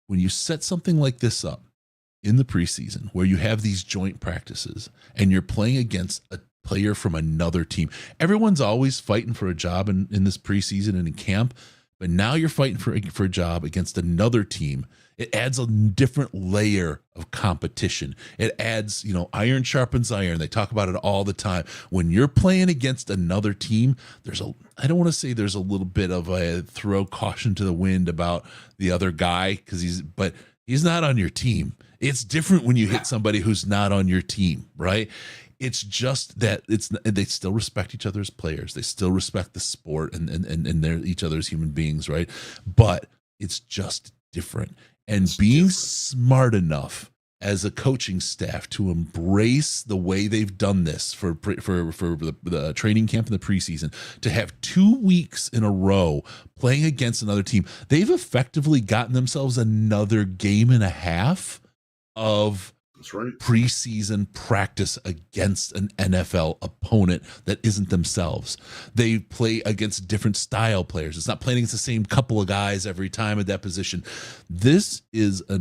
When you set something like this up in the preseason, where you have these joint practices and you're playing against a player from another team, everyone's always fighting for a job in this preseason and in camp. but now you're fighting for a job against another team. It adds a different layer of competition. It adds, iron sharpens iron. They talk about it all the time. When you're playing against another team, I don't want to say there's a little bit of a throw caution to the wind about the other guy but he's not on your team. It's different when you hit somebody who's not on your team, right? It's just that they still respect each other as players. They still respect the sport and they're each other's human beings, right? But it's just different. And being smart enough as a coaching staff to embrace the way they've done this for the training camp and the preseason, to have 2 weeks in a row playing against another team, they've effectively gotten themselves another game and a half of preseason practice against an NFL opponent that isn't themselves. They play against different style players. It's not playing against the same couple of guys every time at that position. This is a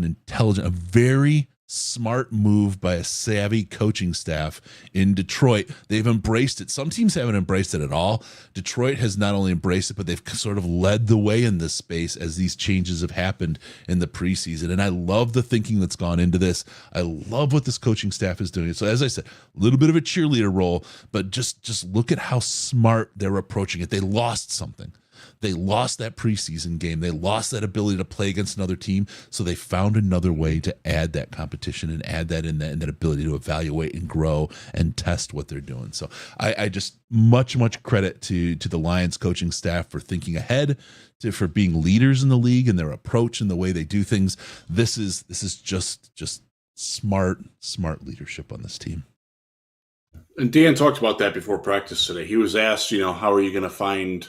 very smart move by a savvy coaching staff in Detroit. They've embraced it. Some teams haven't embraced it at all. Detroit has not only embraced it, but they've sort of led the way in this space as these changes have happened in the preseason. And I love the thinking that's gone into this. I love what this coaching staff is doing. So as I said, a little bit of a cheerleader role, but just look at how smart they're approaching it. They lost something. They lost that preseason game. They lost that ability to play against another team. So they found another way to add that competition and add that in that ability to evaluate and grow and test what they're doing. So I just much credit to the Lions coaching staff for thinking ahead, for being leaders in the league and their approach and the way they do things. This is just smart leadership on this team. And Dan talked about that before practice today. He was asked, how are you going to find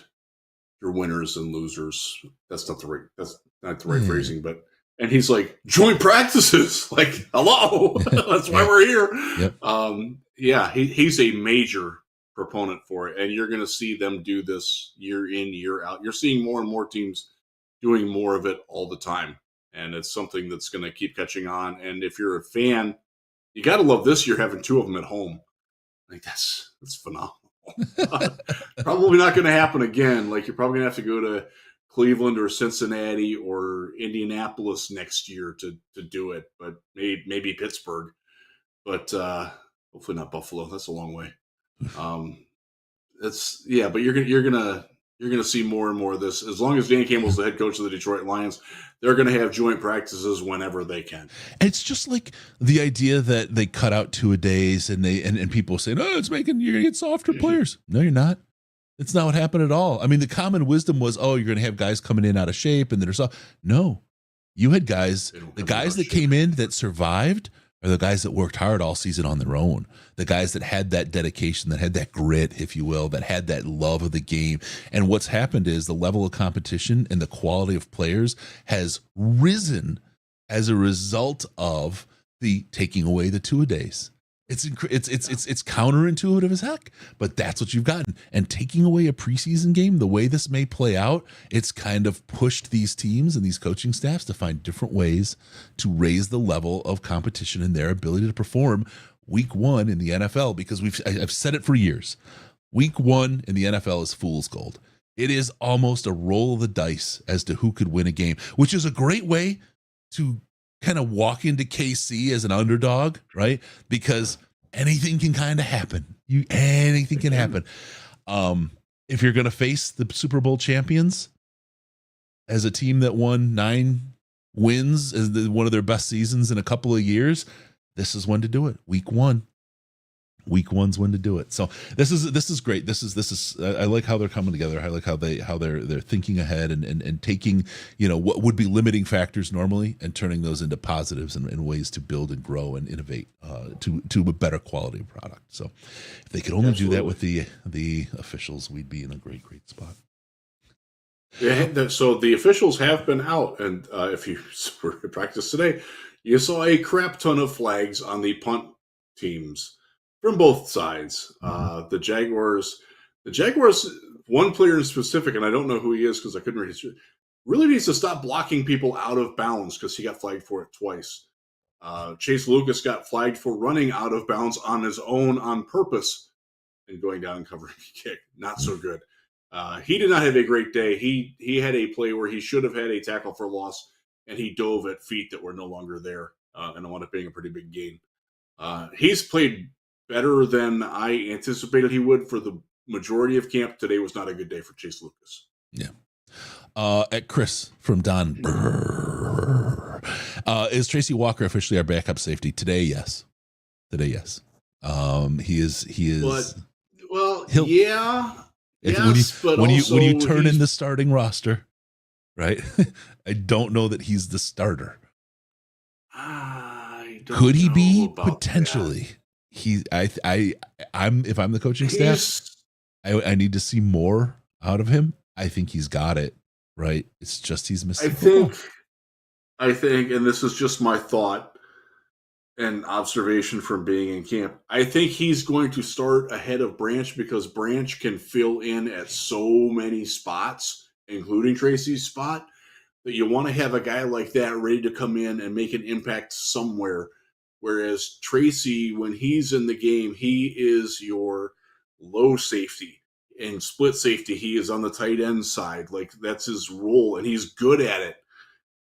your winners and losers? That's not the right phrasing, and he's like, joint practices. Like, hello, that's why we're here. Yep. He's a major proponent for it, and you're going to see them do this year in, year out. You're seeing more and more teams doing more of it all the time, and it's something that's going to keep catching on. And if you're a fan, you got to love this year having two of them at home. Like, that's phenomenal. Probably not going to happen again. Like, you're probably going to have to go to Cleveland or Cincinnati or Indianapolis next year to do it, but maybe Pittsburgh, but hopefully not Buffalo. That's a long way. But you're gonna see more and more of this. As long as Dan Campbell's the head coach of the Detroit Lions, they're going to have joint practices whenever they can. And it's just like the idea that they cut out 2-a-days and people say, "Oh, you're going to get softer players." No, you're not. It's not what happened at all. I mean, the common wisdom was, "Oh, you're going to have guys coming in out of shape and they're soft." No, you had guys. The guys that came in that survived are the guys that worked hard all season on their own. The guys that had that dedication, that had that grit, if you will, that had that love of the game. And what's happened is the level of competition and the quality of players has risen as a result of the taking away the 2-a-days. It's counterintuitive as heck, but that's what you've gotten. And taking away a preseason game, the way this may play out, it's kind of pushed these teams and these coaching staffs to find different ways to raise the level of competition and their ability to perform week one in the NFL. Because I've said it for years, week one in the NFL is fool's gold. It is almost a roll of the dice as to who could win a game, which is a great way to kind of walk into KC as an underdog, right? Because anything can kind of happen. Anything can happen. If you're going to face the Super Bowl champions as a team that won 9 wins as one of their best seasons in a couple of years, this is when to do it. Week one's when to do it. So this is great. This is I like how they're coming together. I like how they're thinking ahead and taking, what would be limiting factors normally and turning those into positives and ways to build and grow and innovate to a better quality product. So if they could only do that with the officials, we'd be in a great spot. Yeah, so the officials have been out, and if you were at practice today, you saw a crap ton of flags on the punt teams from both sides. The Jaguars, one player in specific, and I don't know who he is because I couldn't read his, really needs to stop blocking people out of bounds because he got flagged for it twice. Chase Lucas got flagged for running out of bounds on his own on purpose and going down and covering a kick. Not so good. He did not have a great day. He had a play where he should have had a tackle for loss, and he dove at feet that were no longer there, and it wound up being a pretty big gain. He's played better than I anticipated he would for the majority of camp. Today was not a good day for Chase Lucas. Yeah. At Chris from Don Burr. Is Tracy Walker officially our backup safety? Today, yes. He is. Yeah. When you turn in the starting roster, right? I don't know that he's the starter. Could he be potentially? That. If I'm the coaching staff, I need to see more out of him. I think he's got it, right? It's just he's missing. I think, and this is just my thought and observation from being in camp, I think he's going to start ahead of Branch because Branch can fill in at so many spots, including Tracy's spot, that you want to have a guy like that ready to come in and make an impact somewhere. Whereas Tracy, when he's in the game, he is your low safety. In split safety, he is on the tight end side. Like, that's his role, and he's good at it.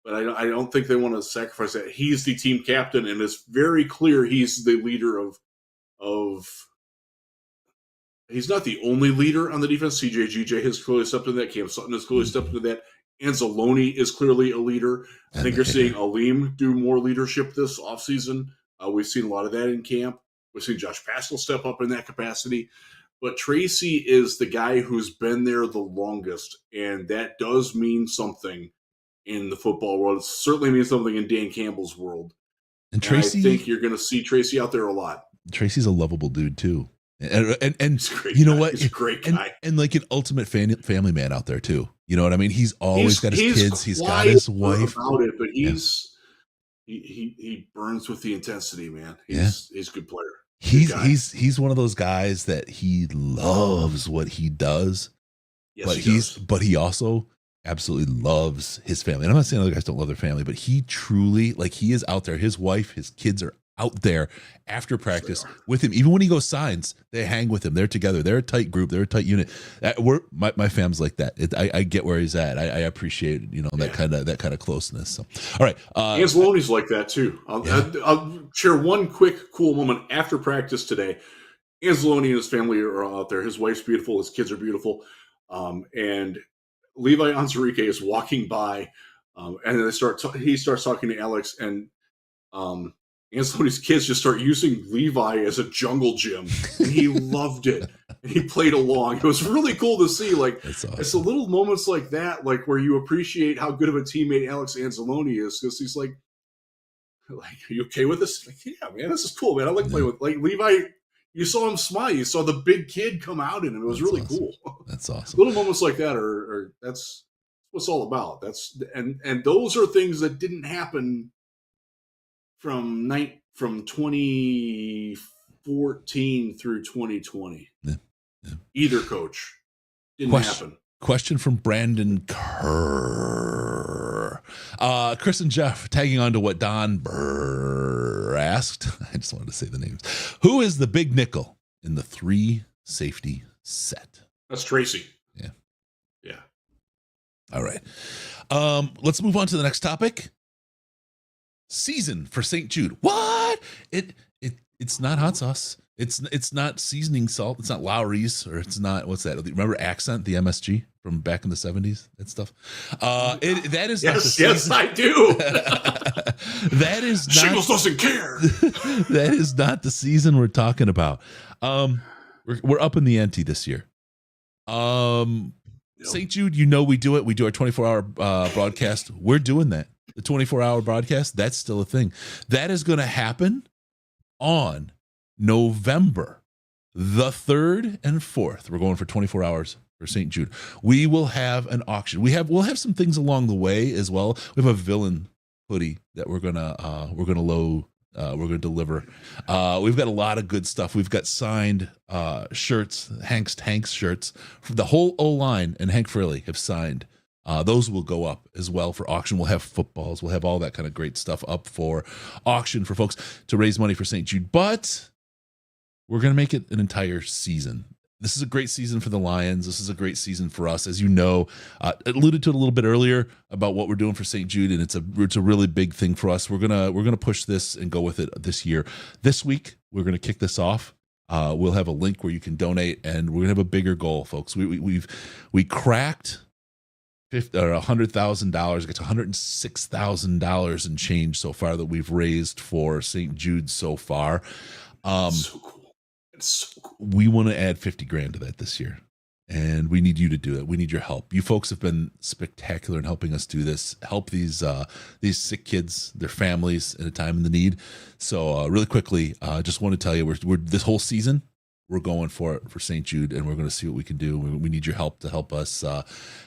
But I don't think they want to sacrifice that. He's the team captain, and it's very clear he's the leader of he's not the only leader on the defense. CJ has clearly stepped into that. Cam Sutton has clearly stepped into that. Anzalone is clearly a leader. I think you're seeing Aleem do more leadership this offseason. We've seen a lot of that in camp. We've seen Josh Paschal step up in that capacity. But Tracy is the guy who's been there the longest, and that does mean something in the football world. It certainly means something in Dan Campbell's world. And Tracy, I think you're going to see Tracy out there a lot. Tracy's a lovable dude too, and you know what? He's a great guy, and like an ultimate family man out there too. You know what I mean? He's always got his kids. He's got his wife. About it, but he burns with the intensity, man. He's a good player. He's one of those guys that he loves what he does. Yes, but he also absolutely loves his family. And I'm not saying other guys don't love their family, but he truly, like, he is out there. His wife, his kids are out there after practice with him. Even when he goes signs, they hang with him. They're together. They're a tight group. They're a tight unit. My fam's like that. I get where he's at. I appreciate, that kind of closeness. So, all right. Anzalone's like that too. I'll share one quick cool moment after practice today. Anzalone and his family are out there. His wife's beautiful. His kids are beautiful. And Levi Onzarike is walking by, and then he starts talking to Alex, and Anzalone's kids just start using Levi as a jungle gym, and he loved it. And he played along. It was really cool to see. Like, awesome. It's the little moments like that, like where you appreciate how good of a teammate Alex Anzalone is, because he's like, are you okay with this? Like, yeah, man, this is cool, man. I like playing with Levi. You saw him smile. You saw the big kid come out in him. It was really cool. That's awesome. Little moments like that are that's what it's all about. And those are things that didn't happen from 2014 through 2020. Yeah. Either coach didn't happen. Question from Brandon Kerr. Chris and Jeff tagging on to what Don Burr asked. I just wanted to say the names. Who is the big nickel in the 3 safety set? That's Tracy. Yeah. All right. Let's move on to the next topic. Season for St. Jude. What? It's not hot sauce. It's not seasoning salt. It's not Lowry's, or it's not, what's that? Remember Accent, the MSG from back in the 70s? That stuff. That is not the season. Yes, I do. That is not. Shingles doesn't care. That is not the season we're talking about. We're up in the ante this year. St. Jude, we do it. We do our 24-hour broadcast. We're doing that. The 24-hour broadcast, that's still a thing. That is going to happen on November the 3rd and 4th. We're going for 24 hours for St. Jude. We will have an auction. We'll have some things along the way as well. We have a villain hoodie that we're gonna deliver. We've got a lot of good stuff. We've got signed shirts, Hank's shirts. The whole O-line and Hank Fraley have signed. Those will go up as well for auction. We'll have footballs. We'll have all that kind of great stuff up for auction for folks to raise money for St. Jude. But we're going to make it an entire season. this is a great season for the Lions. This is a great season for us. As you know, alluded to it a little bit earlier about what we're doing for St. Jude, and it's a really big thing for us. We're gonna push this and go with it this year. This week, we're gonna kick this off. We'll have a link where you can donate, and we're gonna have a bigger goal, folks. We cracked $100,000. It's $106,000 and change so far that we've raised for St. Jude so far. So cool. It's so cool. We want to add 50 grand to that this year, and we need you to do it. We need your help. You folks have been spectacular in helping us do this. Help these sick kids, their families in a time in the need. So really quickly, just want to tell you, we're this whole season, we're going for it for St. Jude, and we're going to see what we can do. We need your help to help us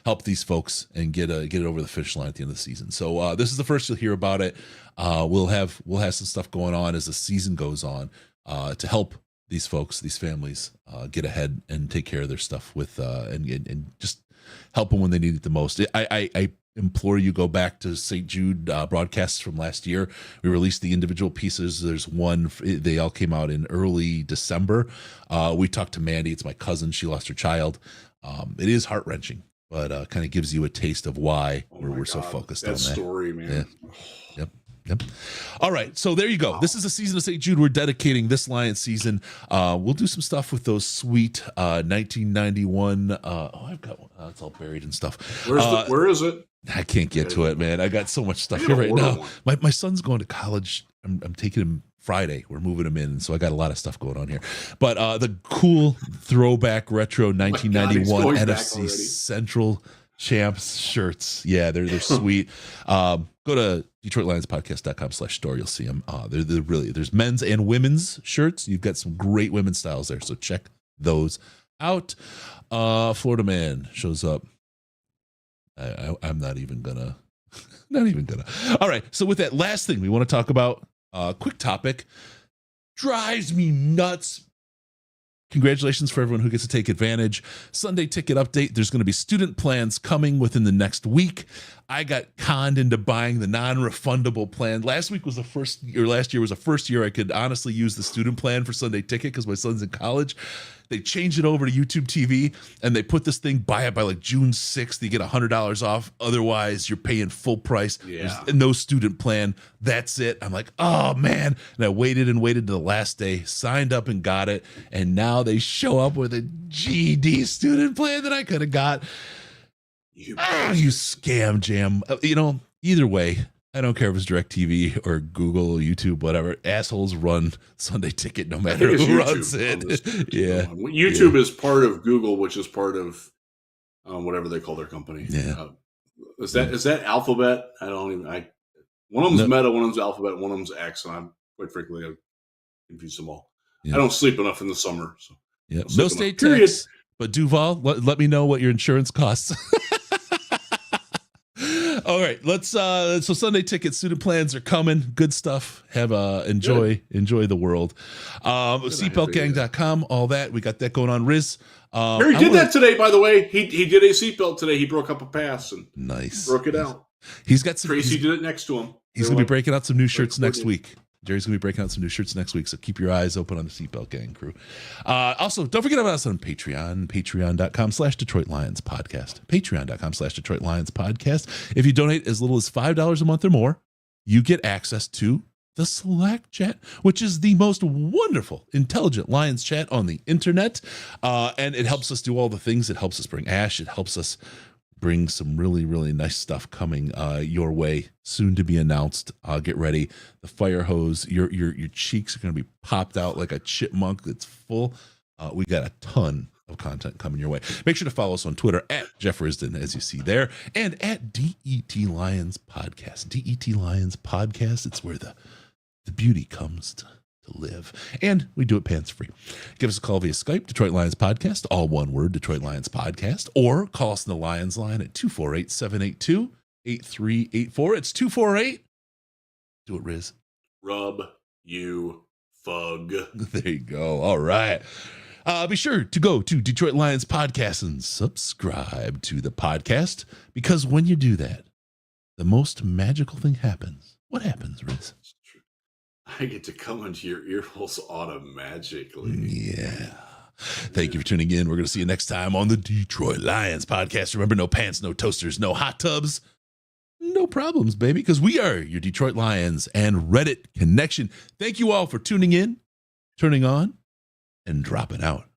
help these folks and get it over the finish line at the end of the season. So this is the first you'll hear about it. We'll have some stuff going on as the season goes on to help these folks, these families, get ahead and take care of their stuff with and just help them when they need it the most. I implore you, go back to St. Jude broadcasts from last year. We released the individual pieces. There's one, they all came out in early December. We talked to Mandy. It's my cousin. She lost her child. It is heart-wrenching, but kind of gives you a taste of why we're so focused on that story, man. Yeah. Yep. All right. So there you go. This is the season of St. Jude. We're dedicating this Lions season. We'll do some stuff with those sweet 1991. I've got one. It's all buried and stuff. Where is it? I can't get to it, man. I got so much stuff here right now. My son's going to college. I'm taking him Friday. We're moving him in, so I got a lot of stuff going on here. But the cool throwback retro 1991 NFC Central Champs shirts. Yeah, they're sweet. Go to DetroitLionsPodcast.com/store. You'll see them. They're really, there's men's and women's shirts. You've got some great women's styles there, so check those out. Florida man shows up. I'm not even gonna. All right. So with that last thing we want to talk about, quick topic, drives me nuts. Congratulations for everyone who gets to take advantage. Sunday ticket update. There's going to be student plans coming within the next week. I got conned into buying the non-refundable plan. Last year was the first year I could honestly use the student plan for Sunday ticket because my son's in college. They changed it over to YouTube TV, and they put this thing, buy it by like June 6th. You get $100 off. Otherwise, you're paying full price. Yeah. There's no student plan. That's it. I'm like, oh, man. And I waited to the last day, signed up and got it. And now they show up with a GD student plan that I could have got. You scam jam. Either way, I don't care if it's DirecTV or Google or YouTube, whatever. Assholes run Sunday ticket no matter who runs it. Yeah. YouTube is part of Google, which is part of whatever they call their company. Yeah. Is that Alphabet? I don't even. One of them's Meta, one of them's Alphabet, one of them's X, and I'm quite frankly I've confused them all. Yeah. I don't sleep enough in the summer, so yeah. No state tax. But Duval, let me know what your insurance costs. All right, let's so Sunday ticket student plans are coming. Good stuff. Have enjoy the world. Seatbeltgang.com, all that. We got that going on. Riz. Harry did that today, by the way. He did a seatbelt today. He broke up a pass and nice. Broke it out. He's got some Tracy did it next to him. He's gonna be breaking out some new shirts next week. Jerry's going to be breaking out some new shirts next week, so keep your eyes open on the Seatbelt Gang crew. Also, don't forget about us on Patreon, patreon.com/Detroit Lions Podcast, patreon.com/Detroit Lions Podcast. If you donate as little as $5 a month or more, you get access to the Slack chat, which is the most wonderful, intelligent Lions chat on the internet. And it helps us do all the things. It helps us bring Ash. It helps us bring some really, really nice stuff coming your way, soon to be announced. Get ready. The fire hose, your cheeks are going to be popped out like a chipmunk that's full. We got a ton of content coming your way. Make sure to follow us on Twitter at Jeff Risden, as you see there, and at DET Lions Podcast. DET Lions Podcast. It's where the beauty comes to live, and we do it pants free. Give us a call via Skype, Detroit Lions Podcast, all one word, Detroit Lions Podcast, or call us in the Lions line at 248-782-8384. It's 248. Do it, Riz. Rub you fug. There you go. All right. Be sure to go to Detroit Lions Podcast and subscribe to the podcast, because when you do that, the most magical thing happens. What happens, Riz? I get to come into your ear holes automatically. Yeah. Thank you for tuning in. We're going to see you next time on the Detroit Lions podcast. Remember, no pants, no toasters, no hot tubs. No problems, baby, because we are your Detroit Lions and Reddit connection. Thank you all for tuning in, turning on, and dropping out.